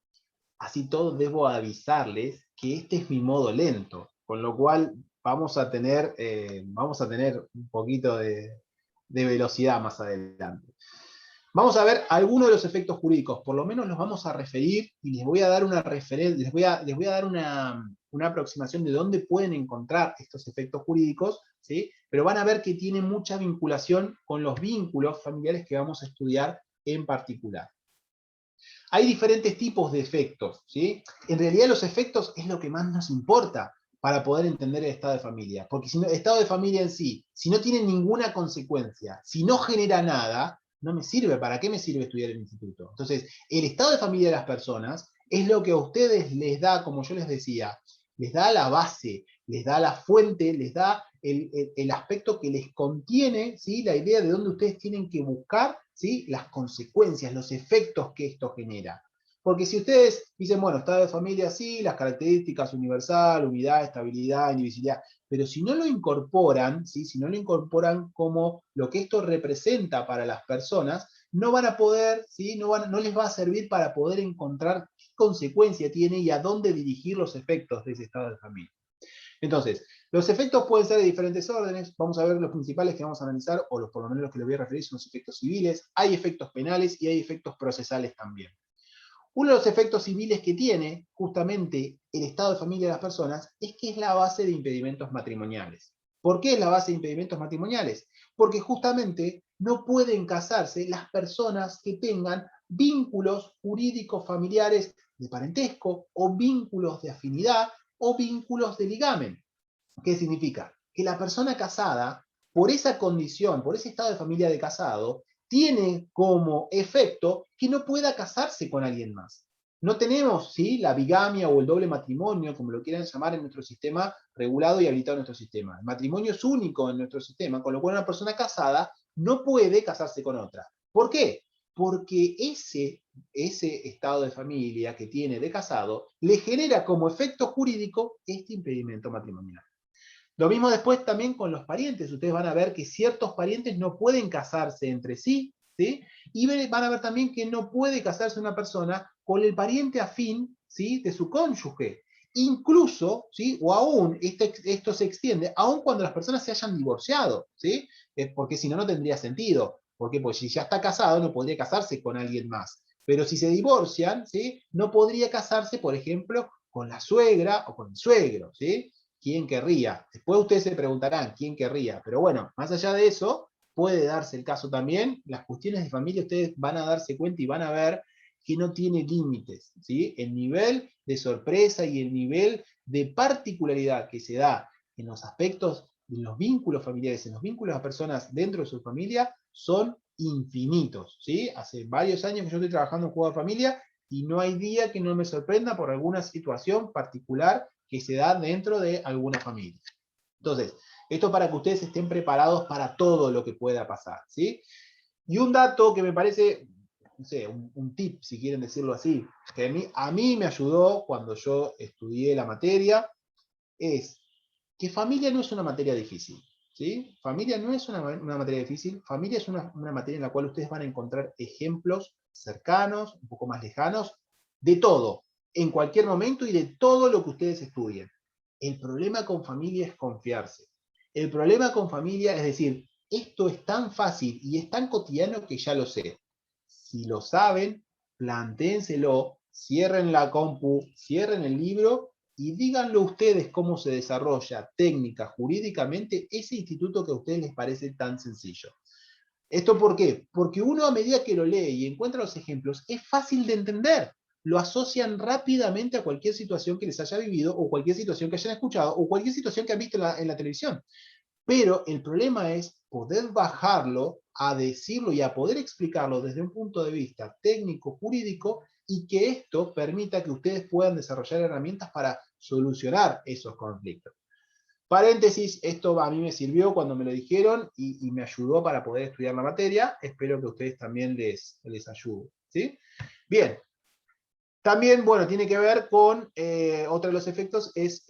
Así todo debo avisarles que este es mi modo lento, con lo cual vamos a tener un poquito de velocidad más adelante. Vamos a ver algunos de los efectos jurídicos, por lo menos los vamos a referir y les voy a dar una referencia, les voy a dar una aproximación de dónde pueden encontrar estos efectos jurídicos, ¿sí? Pero van a ver que tiene mucha vinculación con los vínculos familiares que vamos a estudiar en particular. Hay diferentes tipos de efectos, ¿sí? En realidad los efectos es lo que más nos importa para poder entender el estado de familia, porque si no, el estado de familia en sí, si no tiene ninguna consecuencia, si no genera nada, no me sirve. ¿Para qué me sirve estudiar el instituto? Entonces, el estado de familia de las personas es lo que a ustedes les da, como yo les decía, les da la base, les da la fuente, les da el aspecto que les contiene, ¿sí? La idea de dónde ustedes tienen que buscar, ¿sí? Las consecuencias, los efectos que esto genera. Porque si ustedes dicen, bueno, estado de familia sí, las características universal, unidad, estabilidad, indivisibilidad, pero si no lo incorporan, ¿sí? Si no lo incorporan como lo que esto representa para las personas, no van a poder, ¿sí? No les va a servir para poder encontrar qué consecuencia tiene y a dónde dirigir los efectos de ese estado de familia. Entonces, los efectos pueden ser de diferentes órdenes. Vamos a ver los principales que vamos a analizar, o por lo menos los que les voy a referir son los efectos civiles. Hay efectos penales y hay efectos procesales también. Uno de los efectos civiles que tiene justamente el estado de familia de las personas es que es la base de impedimentos matrimoniales. ¿Por qué es la base de impedimentos matrimoniales? Porque justamente no pueden casarse las personas que tengan vínculos jurídicos familiares de parentesco o vínculos de afinidad o vínculos de ligamen. ¿Qué significa? Que la persona casada, por esa condición, por ese estado de familia de casado, tiene como efecto que no pueda casarse con alguien más. No tenemos, ¿sí?, la bigamia o el doble matrimonio, como lo quieran llamar en nuestro sistema regulado y habilitado en nuestro sistema. El matrimonio es único en nuestro sistema, con lo cual una persona casada no puede casarse con otra. ¿Por qué? Porque ese estado de familia que tiene de casado le genera como efecto jurídico este impedimento matrimonial. Lo mismo después también con los parientes. Ustedes van a ver que ciertos parientes no pueden casarse entre sí, ¿sí? Y van a ver también que no puede casarse una persona con el pariente afín, ¿sí?, de su cónyuge. Incluso, ¿sí?, o aún, esto se extiende, aún cuando las personas se hayan divorciado, ¿sí? Porque si no, no tendría sentido. ¿Por qué? Porque si ya está casado, no podría casarse con alguien más. Pero si se divorcian, ¿sí?, no podría casarse, por ejemplo, con la suegra o con el suegro, ¿sí? ¿Quién querría? Después ustedes se preguntarán, ¿quién querría? Pero bueno, más allá de eso, puede darse el caso también, las cuestiones de familia ustedes van a darse cuenta y van a ver que no tiene límites, ¿sí? El nivel de sorpresa y el nivel de particularidad que se da en los aspectos, en los vínculos familiares, en los vínculos a personas dentro de su familia, son infinitos, ¿sí? Hace varios años que yo estoy trabajando en juego de familia y no hay día que no me sorprenda por alguna situación particular que se da dentro de alguna familia. Entonces, esto para que ustedes estén preparados para todo lo que pueda pasar, ¿sí? Y un dato que me parece, no sé, un tip, si quieren decirlo así, que a mí me ayudó cuando yo estudié la materia, es que familia no es una materia difícil, ¿sí? Familia no es una materia difícil, familia es una materia en la cual ustedes van a encontrar ejemplos cercanos, un poco más lejanos, de todo, en cualquier momento y de todo lo que ustedes estudien. El problema con familia es confiarse. El problema con familia es decir, esto es tan fácil y es tan cotidiano que ya lo sé. Si lo saben, plantéenselo, cierren la compu, cierren el libro y díganlo ustedes cómo se desarrolla técnica, jurídicamente, ese instituto que a ustedes les parece tan sencillo. ¿Esto por qué? Porque uno a medida que lo lee y encuentra los ejemplos, es fácil de entender. Lo asocian rápidamente a cualquier situación que les haya vivido, o cualquier situación que hayan escuchado, o cualquier situación que han visto en la televisión. Pero el problema es poder bajarlo a decirlo y a poder explicarlo desde un punto de vista técnico, jurídico, y que esto permita que ustedes puedan desarrollar herramientas para solucionar esos conflictos. Paréntesis, esto a mí me sirvió cuando me lo dijeron y me ayudó para poder estudiar la materia. Espero que a ustedes también les ayude, ¿sí? Bien. También, bueno, tiene que ver con, otro de los efectos es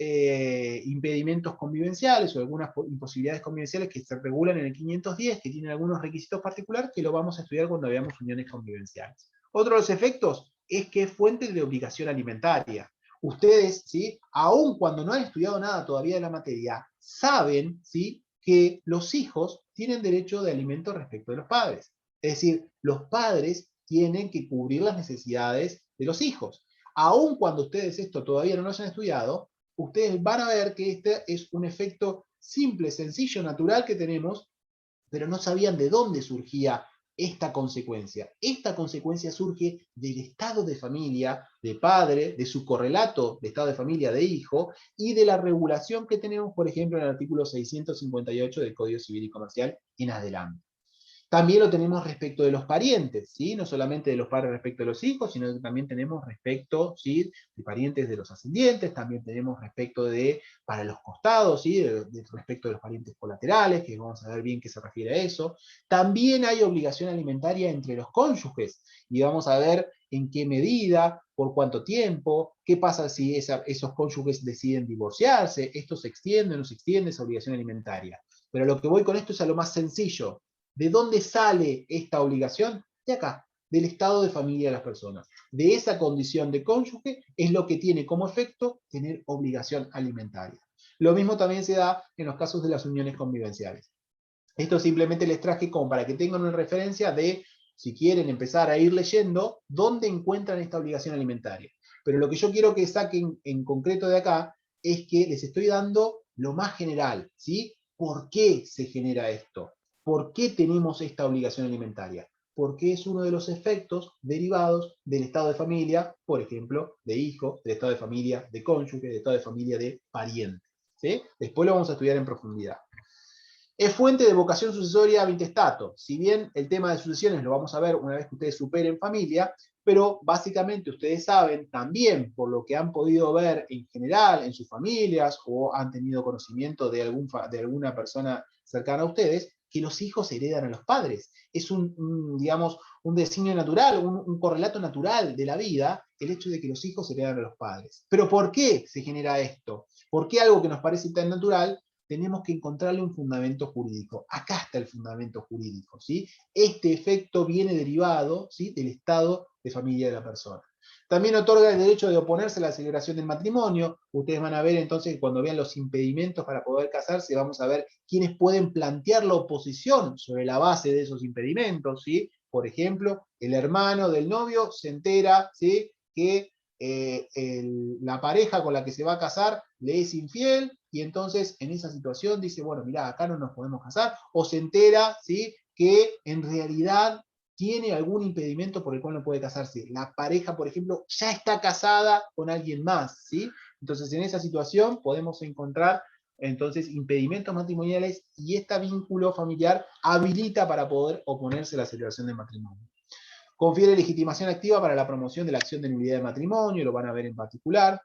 impedimentos convivenciales o algunas imposibilidades convivenciales que se regulan en el 510, que tienen algunos requisitos particulares que lo vamos a estudiar cuando veamos uniones convivenciales. Otro de los efectos es que es fuente de obligación alimentaria. Ustedes, ¿sí?, aun cuando no han estudiado nada todavía de la materia, saben, ¿sí?, que los hijos tienen derecho de alimento respecto de los padres. Es decir, los padres tienen que cubrir las necesidades de los hijos. Aun cuando ustedes esto todavía no lo hayan estudiado, ustedes van a ver que este es un efecto simple, sencillo, natural que tenemos, pero no sabían de dónde surgía esta consecuencia. Esta consecuencia surge del estado de familia de padre, de su correlato de estado de familia de hijo, y de la regulación que tenemos, por ejemplo, en el artículo 658 del Código Civil y Comercial en adelante. También lo tenemos respecto de los parientes, ¿sí? No solamente de los padres respecto de los hijos, sino que también tenemos respecto, ¿sí?, de parientes de los ascendientes, también tenemos respecto de, para los costados, ¿sí?, respecto de los parientes colaterales, que vamos a ver bien qué se refiere a eso. También hay obligación alimentaria entre los cónyuges, y vamos a ver en qué medida, por cuánto tiempo, qué pasa si esos cónyuges deciden divorciarse, esto se extiende o no se extiende esa obligación alimentaria. Pero lo que voy con esto es a lo más sencillo. ¿De dónde sale esta obligación? De acá, del estado de familia de las personas. De esa condición de cónyuge es lo que tiene como efecto tener obligación alimentaria. Lo mismo también se da en los casos de las uniones convivenciales. Esto simplemente les traje como para que tengan una referencia de, si quieren empezar a ir leyendo, dónde encuentran esta obligación alimentaria. Pero lo que yo quiero que saquen en concreto de acá es que les estoy dando lo más general, ¿sí? ¿Por qué se genera esto? ¿Por qué tenemos esta obligación alimentaria? Porque es uno de los efectos derivados del estado de familia, por ejemplo, de hijo, del estado de familia de cónyuge, del estado de familia de pariente, ¿sí? Después lo vamos a estudiar en profundidad. Es fuente de vocación sucesoria intestato. Si bien el tema de sucesiones lo vamos a ver una vez que ustedes superen familia, pero básicamente ustedes saben también, por lo que han podido ver en general en sus familias o han tenido conocimiento de alguna persona cercana a ustedes, que los hijos heredan a los padres. Es digamos, un designio natural, un correlato natural de la vida, el hecho de que los hijos heredan a los padres. ¿Pero por qué se genera esto? ¿Por qué algo que nos parece tan natural tenemos que encontrarle un fundamento jurídico. Acá está el fundamento jurídico, ¿sí? Este efecto viene derivado, ¿sí?, del estado de familia de la persona. También otorga el derecho de oponerse a la celebración del matrimonio. Ustedes van a ver entonces, cuando vean los impedimentos para poder casarse, vamos a ver quiénes pueden plantear la oposición sobre la base de esos impedimentos, ¿sí? Por ejemplo, el hermano del novio se entera, ¿sí?, que la pareja con la que se va a casar le es infiel, y entonces en esa situación dice, bueno, mirá, acá no nos podemos casar, o se entera, ¿sí?, que en realidad tiene algún impedimento por el cual no puede casarse. La pareja, por ejemplo, ya está casada con alguien más, ¿sí? Entonces, en esa situación podemos encontrar entonces impedimentos matrimoniales, y este vínculo familiar habilita para poder oponerse a la celebración del matrimonio. Confiere legitimación activa para la promoción de la acción de nulidad de matrimonio, lo van a ver en particular.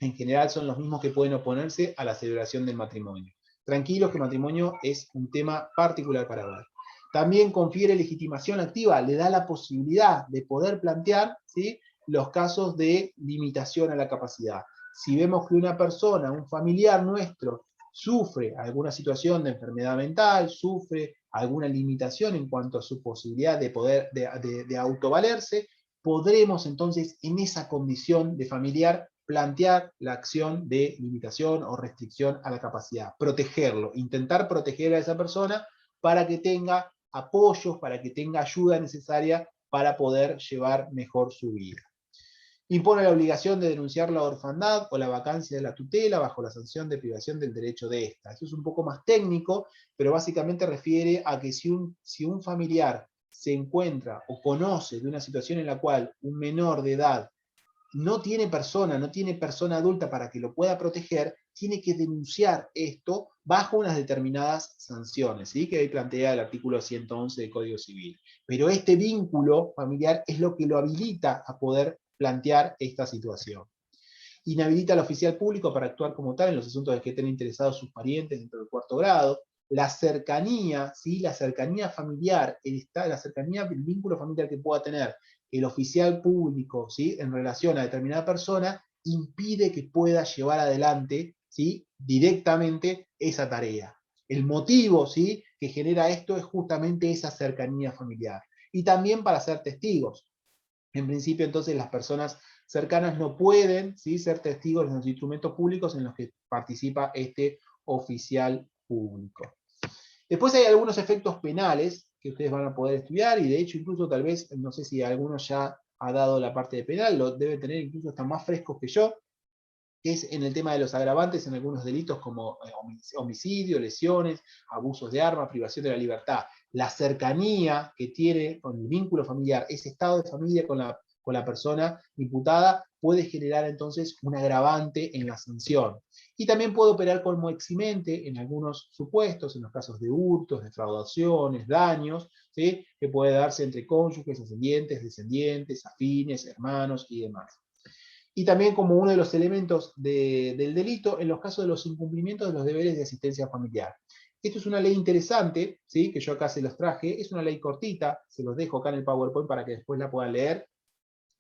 En general son los mismos que pueden oponerse a la celebración del matrimonio. Tranquilos que matrimonio es un tema particular para ver. También confiere legitimación activa, le da la posibilidad de poder plantear, ¿sí?, los casos de limitación a la capacidad. Si vemos que una persona, un familiar nuestro, sufre alguna situación de enfermedad mental, sufre alguna limitación en cuanto a su posibilidad de poder, de autovalerse, podremos entonces en esa condición de familiar plantear la acción de limitación o restricción a la capacidad, protegerlo, intentar proteger a esa persona para que tenga apoyos, para que tenga ayuda necesaria para poder llevar mejor su vida. Impone la obligación de denunciar la orfandad o la vacancia de la tutela bajo la sanción de privación del derecho de esta. Esto es un poco más técnico, pero básicamente refiere a que si un familiar se encuentra o conoce de una situación en la cual un menor de edad no tiene persona adulta para que lo pueda proteger, tiene que denunciar esto bajo unas determinadas sanciones, ¿sí?, que ahí plantea el artículo 111 del Código Civil. Pero este vínculo familiar es lo que lo habilita a poder plantear esta situación. Inhabilita al oficial público para actuar como tal en los asuntos de que estén interesados sus parientes dentro del cuarto grado. La cercanía, ¿sí?, la cercanía familiar, la cercanía del vínculo familiar que pueda tener el oficial público, ¿sí?, en relación a determinada persona, impide que pueda llevar adelante, ¿sí?, directamente esa tarea. El motivo, ¿sí?, que genera esto es justamente esa cercanía familiar. Y también para ser testigos. En principio, entonces, las personas cercanas no pueden, ¿sí?, ser testigos de los instrumentos públicos en los que participa este oficial público. Después hay algunos efectos penales que ustedes van a poder estudiar, y de hecho incluso tal vez, no sé si alguno ya ha dado la parte de penal, lo debe tener incluso hasta más frescos que yo, que es en el tema de los agravantes en algunos delitos como homicidio, lesiones, abusos de arma, privación de la libertad. La cercanía que tiene con el vínculo familiar, ese estado de familia con la persona imputada, puede generar entonces un agravante en la sanción. Y también puede operar como eximente en algunos supuestos, en los casos de hurtos, defraudaciones, daños, ¿sí?, que puede darse entre cónyuges, ascendientes, descendientes, afines, hermanos y demás. Y también como uno de los elementos del delito en los casos de los incumplimientos de los deberes de asistencia familiar. Esto es una ley interesante, ¿sí?, que yo acá se los traje, es una ley cortita, se los dejo acá en el PowerPoint para que después la puedan leer,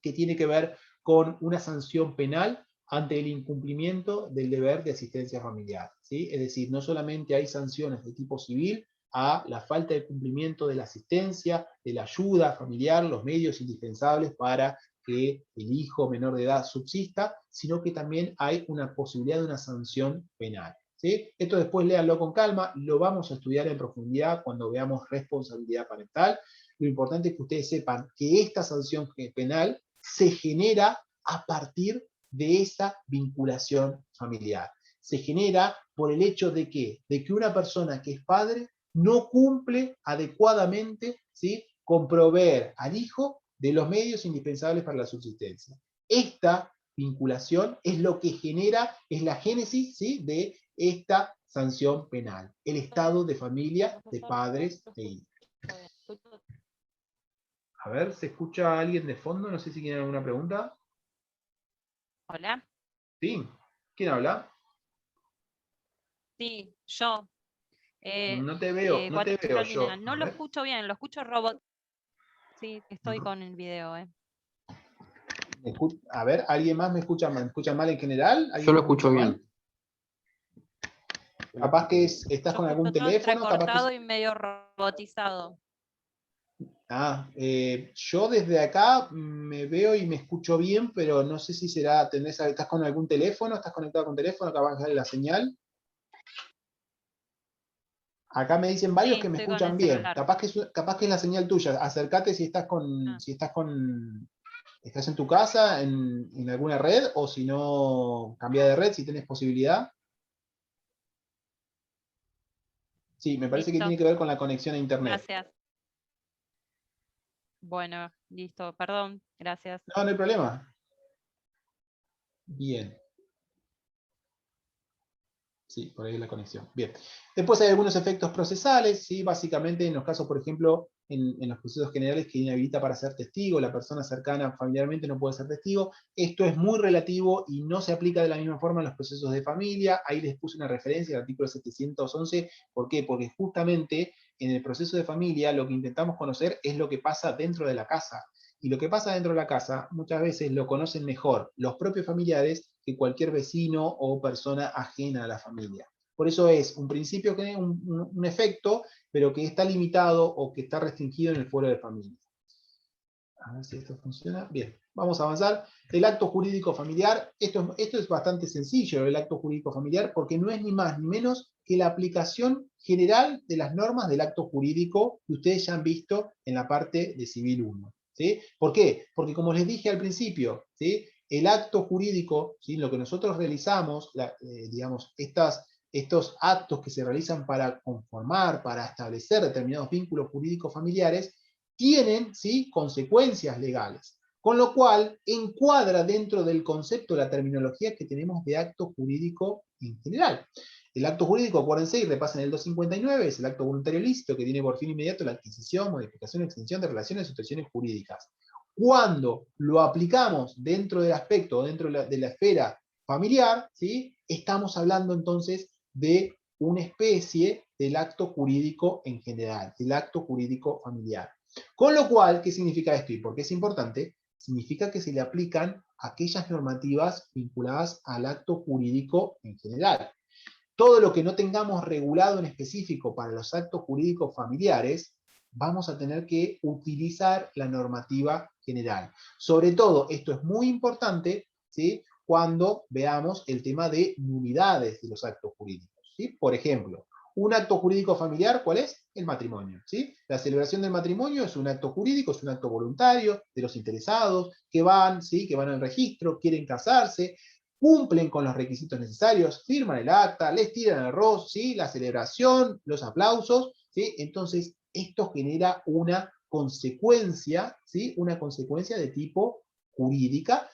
que tiene que ver con una sanción penal ante el incumplimiento del deber de asistencia familiar, ¿sí? Es decir, no solamente hay sanciones de tipo civil a la falta de cumplimiento de la asistencia, de la ayuda familiar, los medios indispensables para que el hijo menor de edad subsista, sino que también hay una posibilidad de una sanción penal, ¿sí? Esto después léanlo con calma, lo vamos a estudiar en profundidad cuando veamos responsabilidad parental. Lo importante es que ustedes sepan que esta sanción penal se genera a partir de esa vinculación familiar. Se genera por el hecho de que una persona que es padre no cumple adecuadamente, ¿sí?, con proveer al hijo de los medios indispensables para la subsistencia. Esta vinculación es lo que genera, es la génesis, ¿sí?, de esta sanción penal, el estado de familia de padres e hijos. A ver, ¿se escucha a alguien de fondo? No sé si tienen alguna pregunta. Hola. Sí, ¿quién habla? Sí, yo. No te veo yo. No lo escucho bien, lo escucho robot. Sí, estoy con el video. A ver, ¿alguien más me escucha mal en general? Yo lo escucho bien. Capaz que estás Yo con algún escucho todo teléfono, capaz que... entrecortado y medio robotizado. Yo desde acá me veo y me escucho bien, pero no sé si será, ¿estás con algún teléfono? ¿Estás conectado con teléfono? Capaz de la señal. Acá me dicen varios Sí, que me estoy con escuchan el bien. celular. Capaz que es la señal tuya. Acércate si estás Ah. estás en tu casa, en alguna red, o si no, cambia de red si tenés posibilidad. Sí, me parece que Listo, tiene que ver con la conexión a internet. gracias. Bueno, listo, perdón, gracias. No, no hay problema. Bien. Sí, por ahí es la conexión. Bien. Después hay algunos efectos procesales, ¿sí? Básicamente en los casos, por ejemplo, en los procesos generales que inhabilita para ser testigo, la persona cercana familiarmente no puede ser testigo. Esto es muy relativo y no se aplica de la misma forma en los procesos de familia. Ahí les puse una referencia al artículo 711. ¿Por qué? Porque justamente en el proceso de familia lo que intentamos conocer es lo que pasa dentro de la casa. Y lo que pasa dentro de la casa muchas veces lo conocen mejor los propios familiares que cualquier vecino o persona ajena a la familia. Por eso es un principio que tiene un efecto, pero que está limitado o que está restringido en el fuero de familia. A ver si esto funciona. Bien, vamos a avanzar. El acto jurídico familiar, esto es bastante sencillo, el acto jurídico familiar, porque no es ni más ni menos que la aplicación general de las normas del acto jurídico que ustedes ya han visto en la parte de Civil 1. ¿Sí? ¿Por qué? Porque como les dije al principio, ¿sí? El acto jurídico, ¿sí? Lo que nosotros realizamos, digamos, estos actos que se realizan para conformar, para establecer determinados vínculos jurídicos familiares, tienen, ¿sí? Consecuencias legales. Con lo cual, encuadra dentro del concepto, la terminología que tenemos de acto jurídico en general. El acto jurídico, acuérdense y repasen el 259, es el acto voluntario lícito que tiene por fin inmediato la adquisición, modificación o extinción de relaciones o situaciones jurídicas. Cuando lo aplicamos dentro del aspecto, dentro de la esfera familiar, ¿sí? Estamos hablando entonces de una especie del acto jurídico en general, del acto jurídico familiar. Con lo cual, ¿qué significa esto? ¿Y por qué es importante? Significa que se le aplican aquellas normativas vinculadas al acto jurídico en general. Todo lo que no tengamos regulado en específico para los actos jurídicos familiares, vamos a tener que utilizar la normativa general. Sobre todo, esto es muy importante, ¿sí? Cuando veamos el tema de nulidades de los actos jurídicos, ¿sí? Por ejemplo, un acto jurídico familiar, ¿cuál es? El matrimonio, ¿sí? La celebración del matrimonio es un acto jurídico, es un acto voluntario de los interesados que van, ¿sí? Que van al registro, quieren casarse, cumplen con los requisitos necesarios, firman el acta, les tiran el arroz, ¿sí? La celebración, los aplausos, ¿sí? Entonces, esto genera una consecuencia, ¿sí? Una consecuencia de tipo jurídica,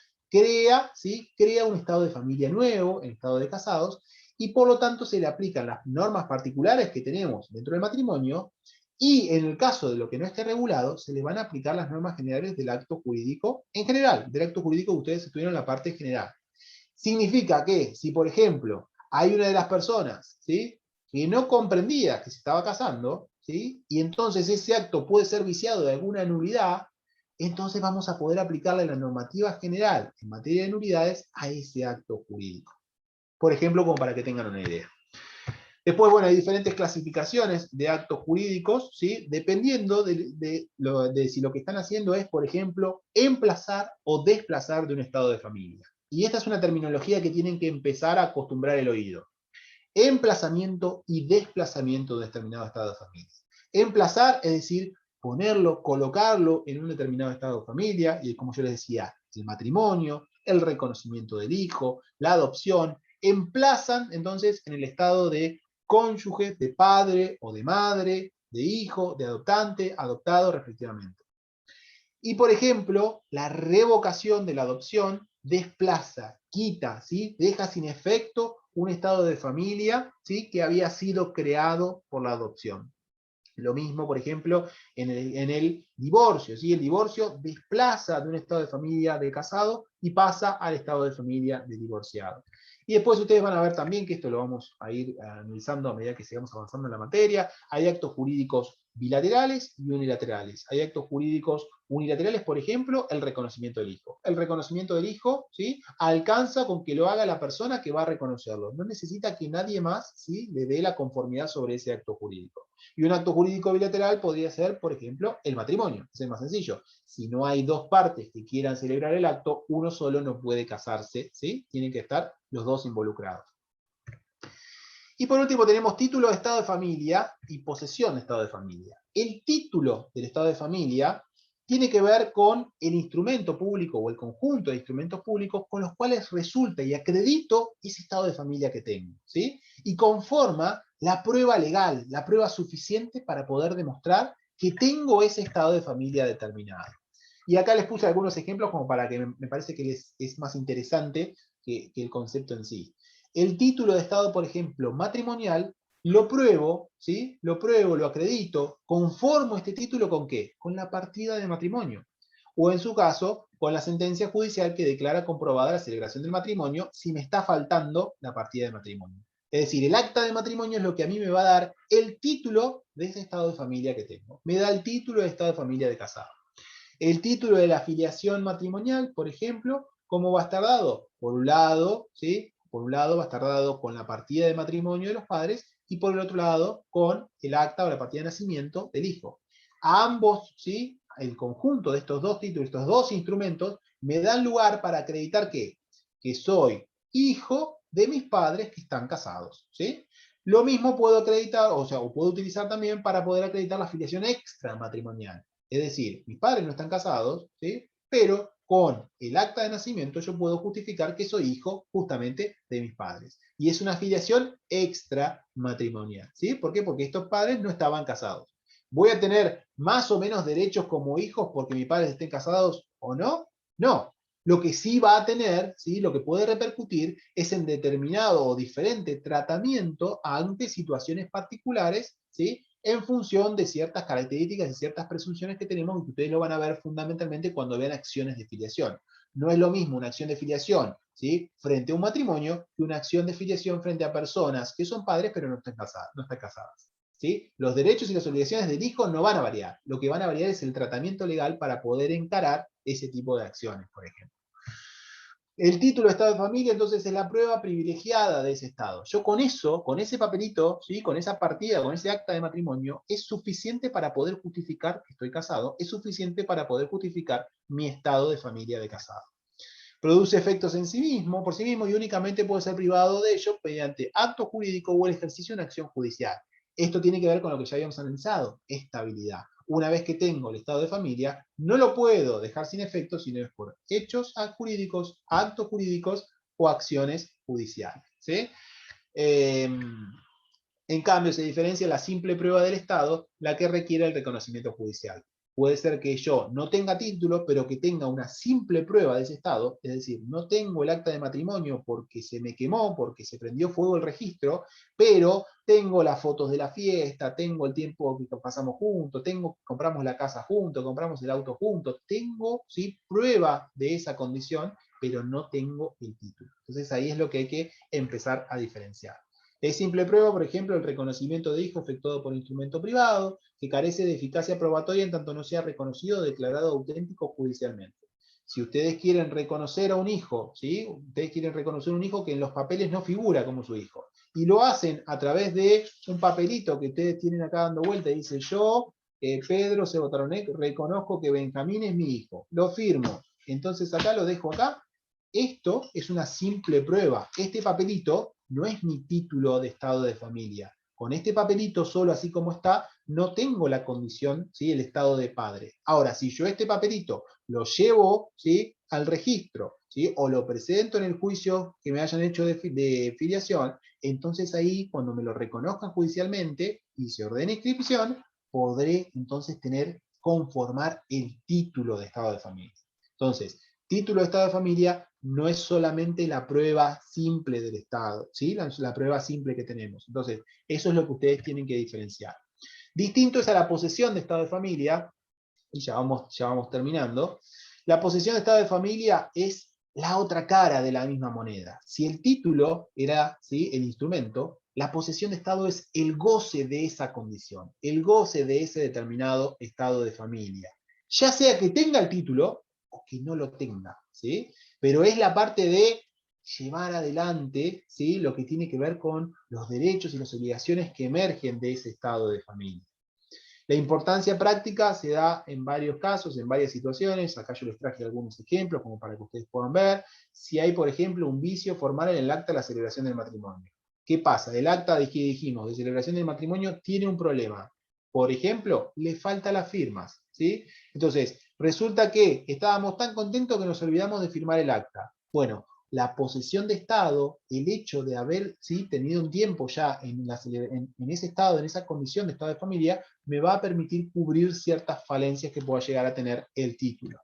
¿sí? Crea un estado de familia nuevo, el estado de casados, y por lo tanto se le aplican las normas particulares que tenemos dentro del matrimonio, y en el caso de lo que no esté regulado, se le van a aplicar las normas generales del acto jurídico en general, del acto jurídico que ustedes estuvieron en la parte general. Significa que si, por ejemplo, hay una de las personas, ¿sí? Que no comprendía que se estaba casando, ¿sí? Y entonces ese acto puede ser viciado de alguna nulidad, entonces vamos a poder aplicarle la normativa general en materia de nulidades a ese acto jurídico. Por ejemplo, como para que tengan una idea. Después, bueno, hay diferentes clasificaciones de actos jurídicos, ¿sí? Dependiendo de si lo que están haciendo es, por ejemplo, emplazar o desplazar de un estado de familia. Y esta es una terminología que tienen que empezar a acostumbrar el oído. Emplazamiento y desplazamiento de determinado estado de familia. Emplazar, es decir, ponerlo, colocarlo en un determinado estado de familia, y como yo les decía, el matrimonio, el reconocimiento del hijo, la adopción, emplazan entonces en el estado de cónyuge, de padre o de madre, de hijo, de adoptante, adoptado, respectivamente. Y por ejemplo, la revocación de la adopción desplaza, quita, ¿sí? Deja sin efecto un estado de familia, ¿sí? Que había sido creado por la adopción. Lo mismo, por ejemplo, en el divorcio, ¿sí? El divorcio desplaza de un estado de familia de casado y pasa al estado de familia de divorciado. Y después ustedes van a ver también, que esto lo vamos a ir analizando a medida que sigamos avanzando en la materia, hay actos jurídicos bilaterales y unilaterales. Hay actos jurídicos unilaterales, por ejemplo, el reconocimiento del hijo. El reconocimiento del hijo, ¿sí?, alcanza con que lo haga la persona que va a reconocerlo. No necesita que nadie más, ¿sí?, le dé la conformidad sobre ese acto jurídico. Y un acto jurídico bilateral podría ser, por ejemplo, el matrimonio. Es el más sencillo. Si no hay dos partes que quieran celebrar el acto, uno solo no puede casarse, ¿sí? Tienen que estar los dos involucrados. Y por último tenemos título de estado de familia y posesión de estado de familia. El título del estado de familia tiene que ver con el instrumento público o el conjunto de instrumentos públicos con los cuales resulta y acredito ese estado de familia que tengo, ¿sí? Y conforma la prueba legal, la prueba suficiente para poder demostrar que tengo ese estado de familia determinado. Y acá les puse algunos ejemplos como para que me parece que es más interesante que el concepto en sí. El título de estado, por ejemplo, matrimonial, lo pruebo, ¿sí? Lo pruebo, lo acredito, conformo este título ¿con qué? Con la partida de matrimonio. O en su caso, con la sentencia judicial que declara comprobada la celebración del matrimonio si me está faltando la partida de matrimonio. Es decir, el acta de matrimonio es lo que a mí me va a dar el título de ese estado de familia que tengo. Me da el título de estado de familia de casado. El título de la afiliación matrimonial, por ejemplo, ¿cómo va a estar dado? Por un lado, ¿sí? Por un lado va a estar dado con la partida de matrimonio de los padres y por el otro lado con el acta o la partida de nacimiento del hijo. A ambos, ¿sí?, el conjunto de estos dos títulos, estos dos instrumentos, me dan lugar para acreditar que soy hijo de mis padres que están casados, ¿sí? Lo mismo puedo acreditar, o sea, o puedo utilizar también para poder acreditar la afiliación extramatrimonial. Es decir, mis padres no están casados, ¿sí?, pero con el acta de nacimiento yo puedo justificar que soy hijo justamente de mis padres. Y es una afiliación extramatrimonial, ¿sí? ¿Por qué? Porque estos padres no estaban casados. ¿Voy a tener más o menos derechos como hijos porque mis padres estén casados o no? No. Lo que sí va a tener, ¿sí?, lo que puede repercutir es en determinado o diferente tratamiento ante situaciones particulares, ¿sí?, en función de ciertas características y ciertas presunciones que tenemos y que ustedes lo van a ver fundamentalmente cuando vean acciones de filiación. No es lo mismo una acción de filiación, ¿sí?, frente a un matrimonio que una acción de filiación frente a personas que son padres pero no están casadas. ¿Sí? Los derechos y las obligaciones del hijo no van a variar. Lo que van a variar es el tratamiento legal para poder encarar ese tipo de acciones, por ejemplo. El título de estado de familia, entonces, es la prueba privilegiada de ese estado. Yo con eso, con ese papelito, ¿sí?, con esa partida, con ese acta de matrimonio, es suficiente para poder justificar que estoy casado, es suficiente para poder justificar mi estado de familia de casado. Produce efectos en sí mismo, por sí mismo, y únicamente puede ser privado de ello mediante acto jurídico o el ejercicio de una acción judicial. Esto tiene que ver con lo que ya habíamos analizado, estabilidad. Una vez que tengo el estado de familia, no lo puedo dejar sin efecto, sino es por hechos jurídicos, actos jurídicos o acciones judiciales, ¿sí? En cambio, se diferencia la simple prueba del estado, la que requiere el reconocimiento judicial. Puede ser que yo no tenga título, pero que tenga una simple prueba de ese estado, es decir, no tengo el acta de matrimonio porque se me quemó, porque se prendió fuego el registro, pero tengo las fotos de la fiesta, tengo el tiempo que pasamos juntos, compramos la casa juntos, compramos el auto juntos, tengo, ¿sí?, prueba de esa condición, pero no tengo el título. Entonces ahí es lo que hay que empezar a diferenciar. Es simple prueba, por ejemplo, el reconocimiento de hijo efectuado por instrumento privado, que carece de eficacia probatoria en tanto no sea reconocido o declarado auténtico judicialmente. Si ustedes quieren reconocer a un hijo, ¿sí?, ustedes quieren reconocer un hijo que en los papeles no figura como su hijo, y lo hacen a través de un papelito que ustedes tienen acá dando vuelta y dice: yo, Pedro Sebotaronek, reconozco que Benjamín es mi hijo, lo firmo, entonces acá lo dejo acá. Esto es una simple prueba. Este papelito no es mi título de estado de familia. Con este papelito solo, así como está, no tengo la condición, ¿sí?, el estado de padre. Ahora, si yo este papelito lo llevo, ¿sí?, al registro, ¿sí?, o lo presento en el juicio que me hayan hecho de filiación, entonces ahí, cuando me lo reconozcan judicialmente y se ordene inscripción, podré entonces conformar el título de estado de familia. Entonces, título de estado de familia no es solamente la prueba simple del estado, ¿sí?, la prueba simple que tenemos. Entonces, eso es lo que ustedes tienen que diferenciar. Distinto es a la posesión de estado de familia, y ya vamos terminando. La posesión de estado de familia es la otra cara de la misma moneda. Si el título era, ¿sí?, el instrumento, la posesión de estado es el goce de esa condición, el goce de ese determinado estado de familia. Ya sea que tenga el título o que no lo tenga, ¿sí? Pero es la parte de llevar adelante, ¿sí?, lo que tiene que ver con los derechos y las obligaciones que emergen de ese estado de familia. La importancia práctica se da en varios casos, en varias situaciones. Acá yo les traje algunos ejemplos como para que ustedes puedan ver. Si hay, por ejemplo, un vicio formal en el acta de la celebración del matrimonio. ¿Qué pasa? El acta de que dijimos de celebración del matrimonio tiene un problema. Por ejemplo, le faltan las firmas, ¿sí? Entonces, resulta que estábamos tan contentos que nos olvidamos de firmar el acta. Bueno, la posesión de estado, el hecho de haber, ¿sí?, tenido un tiempo ya en ese estado, en esa condición de estado de familia, me va a permitir cubrir ciertas falencias que pueda llegar a tener el título.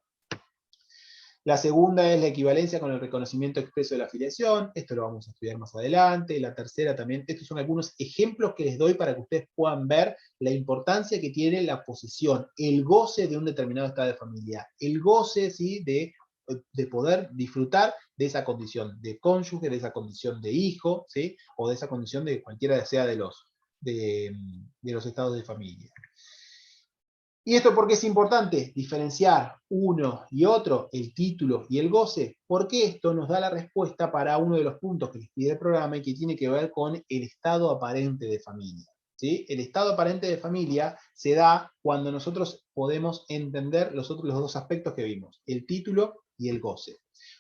La segunda es la equivalencia con el reconocimiento expreso de la afiliación. Esto lo vamos a estudiar más adelante. La tercera también. Estos son algunos ejemplos que les doy para que ustedes puedan ver la importancia que tiene la posesión, el goce de un determinado estado de familia, el goce, ¿sí?, de poder disfrutar de esa condición de cónyuge, de esa condición de hijo, ¿sí?, o de esa condición de cualquiera sea de los estados de familia. ¿Y esto por qué es importante? Diferenciar uno y otro, el título y el goce, porque esto nos da la respuesta para uno de los puntos que les pide el programa y que tiene que ver con el estado aparente de familia, ¿sí? El estado aparente de familia se da cuando nosotros podemos entender los dos aspectos que vimos, el título y el goce.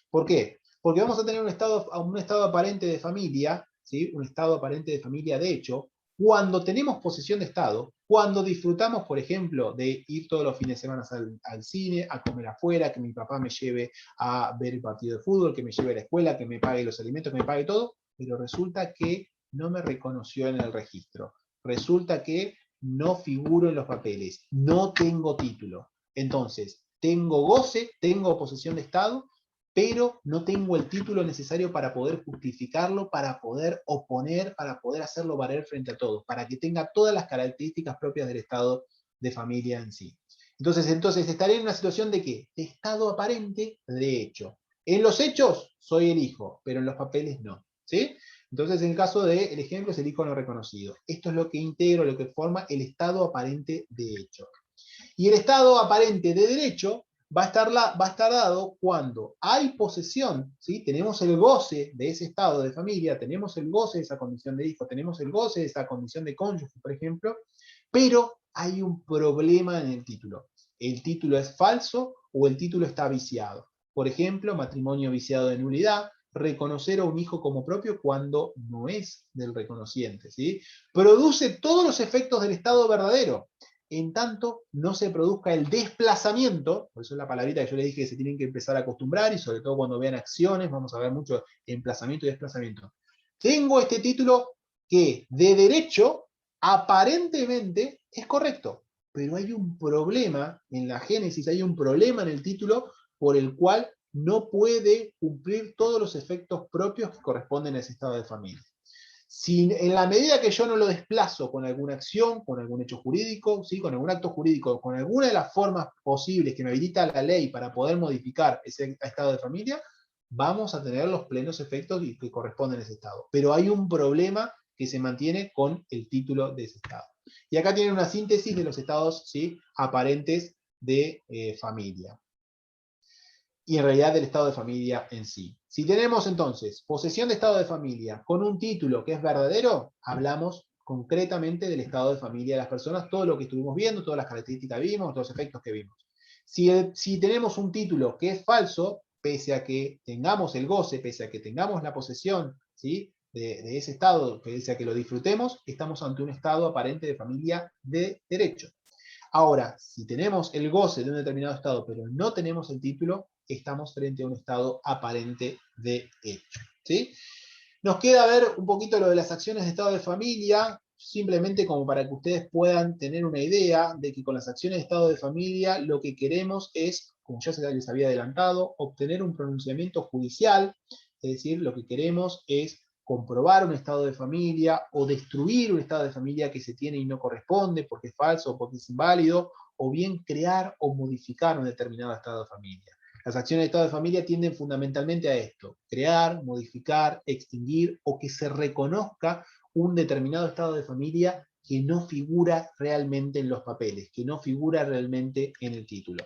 ¿Por qué? Porque vamos a tener un estado aparente de familia, ¿sí?, un estado aparente de familia de hecho, cuando tenemos posesión de estado, cuando disfrutamos, por ejemplo, de ir todos los fines de semana al cine, a comer afuera, que mi papá me lleve a ver el partido de fútbol, que me lleve a la escuela, que me pague los alimentos, que me pague todo, pero resulta que no me reconoció en el registro. Resulta que no figuro en los papeles, no tengo título. Entonces, tengo goce, tengo posesión de estado, pero no tengo el título necesario para poder justificarlo, para poder oponer, para poder hacerlo valer frente a todos, para que tenga todas las características propias del estado de familia en sí. Entonces estaré en una situación de ¿qué? De estado aparente de hecho. En los hechos soy el hijo, pero en los papeles no, ¿sí? Entonces en el caso del ejemplo es el hijo no reconocido. Esto es lo que integra, lo que forma el estado aparente de hecho. Y el estado aparente de derecho va a estar dado cuando hay posesión, ¿sí? Tenemos el goce de ese estado de familia, tenemos el goce de esa condición de hijo, tenemos el goce de esa condición de cónyuge, por ejemplo, pero hay un problema en el título. El título es falso o el título está viciado. Por ejemplo, matrimonio viciado de nulidad, reconocer a un hijo como propio cuando no es del reconociente, ¿sí? Produce todos los efectos del estado verdadero, en tanto no se produzca el desplazamiento, por eso es la palabrita que yo les dije que se tienen que empezar a acostumbrar, y sobre todo cuando vean acciones, vamos a ver mucho emplazamiento y desplazamiento. Tengo este título que de derecho aparentemente es correcto, pero hay un problema en la génesis, hay un problema en el título por el cual no puede cumplir todos los efectos propios que corresponden a ese estado de familia. Si en la medida que yo no lo desplazo con alguna acción, con algún hecho jurídico, ¿sí?, con algún acto jurídico, con alguna de las formas posibles que me habilita la ley para poder modificar ese estado de familia, vamos a tener los plenos efectos que corresponden a ese estado. Pero hay un problema que se mantiene con el título de ese estado. Y acá tienen una síntesis de los estados, ¿sí?, aparentes de familia. Y en realidad del estado de familia en sí. Si tenemos entonces posesión de estado de familia con un título que es verdadero, hablamos concretamente del estado de familia de las personas, todo lo que estuvimos viendo, todas las características que vimos, todos los efectos que vimos. Si tenemos un título que es falso, pese a que tengamos el goce, pese a que tengamos la posesión, ¿sí?, de ese estado, pese a que lo disfrutemos, estamos ante un estado aparente de familia de derecho. Ahora, si tenemos el goce de un determinado estado, pero no tenemos el título, estamos frente a un estado aparente de hecho, ¿sí? Nos queda ver un poquito lo de las acciones de estado de familia, simplemente como para que ustedes puedan tener una idea de que con las acciones de estado de familia lo que queremos es, como ya se les había adelantado, obtener un pronunciamiento judicial, es decir, lo que queremos es comprobar un estado de familia o destruir un estado de familia que se tiene y no corresponde porque es falso o porque es inválido, o bien crear o modificar un determinado estado de familia. Las acciones de estado de familia tienden fundamentalmente a esto: crear, modificar, extinguir, o que se reconozca un determinado estado de familia que no figura realmente en los papeles, que no figura realmente en el título.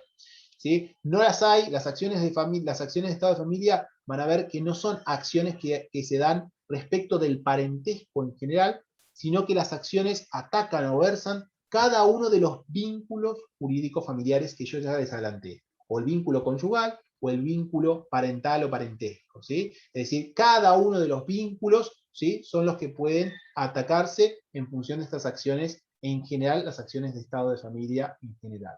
¿Sí? No las hay, las acciones de estado de familia van a ver que no son acciones que se dan respecto del parentesco en general, sino que las acciones atacan o versan cada uno de los vínculos jurídicos familiares que yo ya les adelanté, o el vínculo conyugal, o el vínculo parental o parentesco, ¿sí? Es decir, cada uno de los vínculos, ¿sí?, son los que pueden atacarse en función de estas acciones, en general, las acciones de estado de familia en general.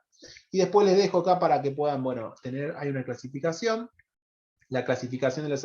Y después les dejo acá para que puedan, bueno, hay una clasificación, la clasificación de las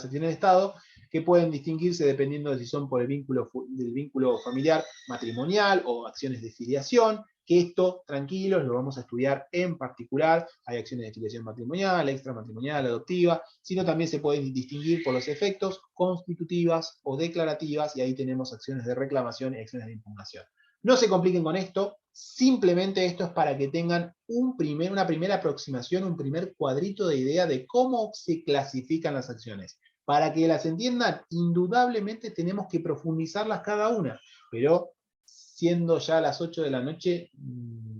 acciones de Estado, que pueden distinguirse dependiendo de si son por el vínculo familiar matrimonial o acciones de filiación, que esto, tranquilos, lo vamos a estudiar en particular. Hay acciones de filiación matrimonial, extramatrimonial, adoptiva, sino también se pueden distinguir por los efectos constitutivas o declarativas, y ahí tenemos acciones de reclamación y acciones de impugnación. No se compliquen con esto, simplemente esto es para que tengan una primera aproximación, un primer cuadrito de idea de cómo se clasifican las acciones. Para que las entiendan, indudablemente tenemos que profundizarlas cada una, pero siendo ya las 8 de la noche,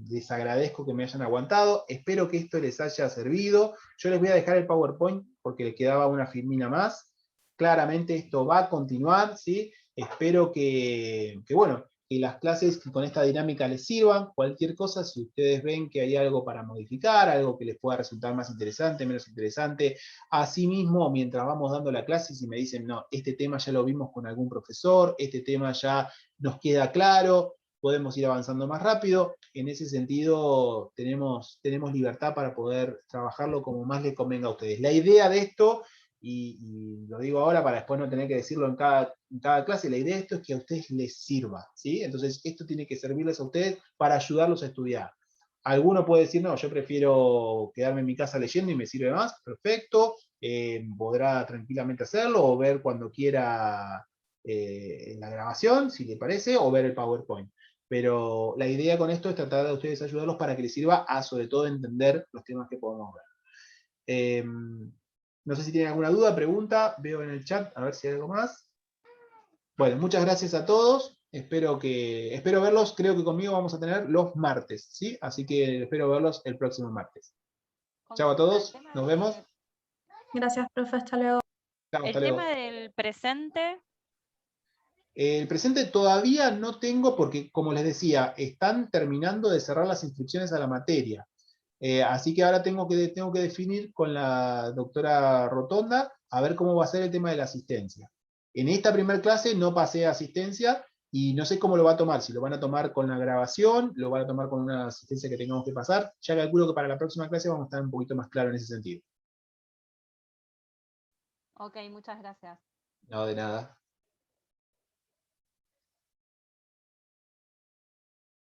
les agradezco que me hayan aguantado, espero que esto les haya servido. Yo les voy a dejar el PowerPoint porque les quedaba una filmina más. Claramente esto va a continuar, ¿sí? Espero que bueno, que las clases con esta dinámica les sirvan. Cualquier cosa, si ustedes ven que hay algo para modificar, algo que les pueda resultar más interesante, menos interesante, asimismo, mientras vamos dando la clase, si me dicen, no, este tema ya lo vimos con algún profesor, este tema ya nos queda claro, podemos ir avanzando más rápido. En ese sentido, tenemos libertad para poder trabajarlo como más les convenga a ustedes. La idea de esto, y lo digo ahora para después no tener que decirlo en cada clase, la idea de esto es que a ustedes les sirva, ¿sí? Entonces esto tiene que servirles a ustedes para ayudarlos a estudiar. Alguno puede decir, no, yo prefiero quedarme en mi casa leyendo y me sirve más, perfecto, podrá tranquilamente hacerlo, o ver cuando quiera en la grabación, si le parece, o ver el PowerPoint. Pero la idea con esto es tratar de ustedes ayudarlos para que les sirva a, sobre todo, entender los temas que podemos ver. No sé si tienen alguna duda, pregunta, veo en el chat, a ver si hay algo más. Bueno, muchas gracias a todos, espero verlos, creo que conmigo vamos a tener los martes, ¿sí? Así que espero verlos el próximo martes. Chao a todos, nos vemos. Gracias, profe, hasta luego. Chao, hasta El luego. tema del presente, El presente todavía no tengo porque, como les decía, están terminando de cerrar las inscripciones a la materia. Así que ahora tengo que definir con la doctora Rotonda a ver cómo va a ser el tema de la asistencia. En esta primera clase no pasé asistencia y no sé cómo lo va a tomar, si lo van a tomar con la grabación, lo van a tomar con una asistencia que tengamos que pasar. Ya calculo que para la próxima clase vamos a estar un poquito más claros en ese sentido. ok, muchas gracias. No, de nada.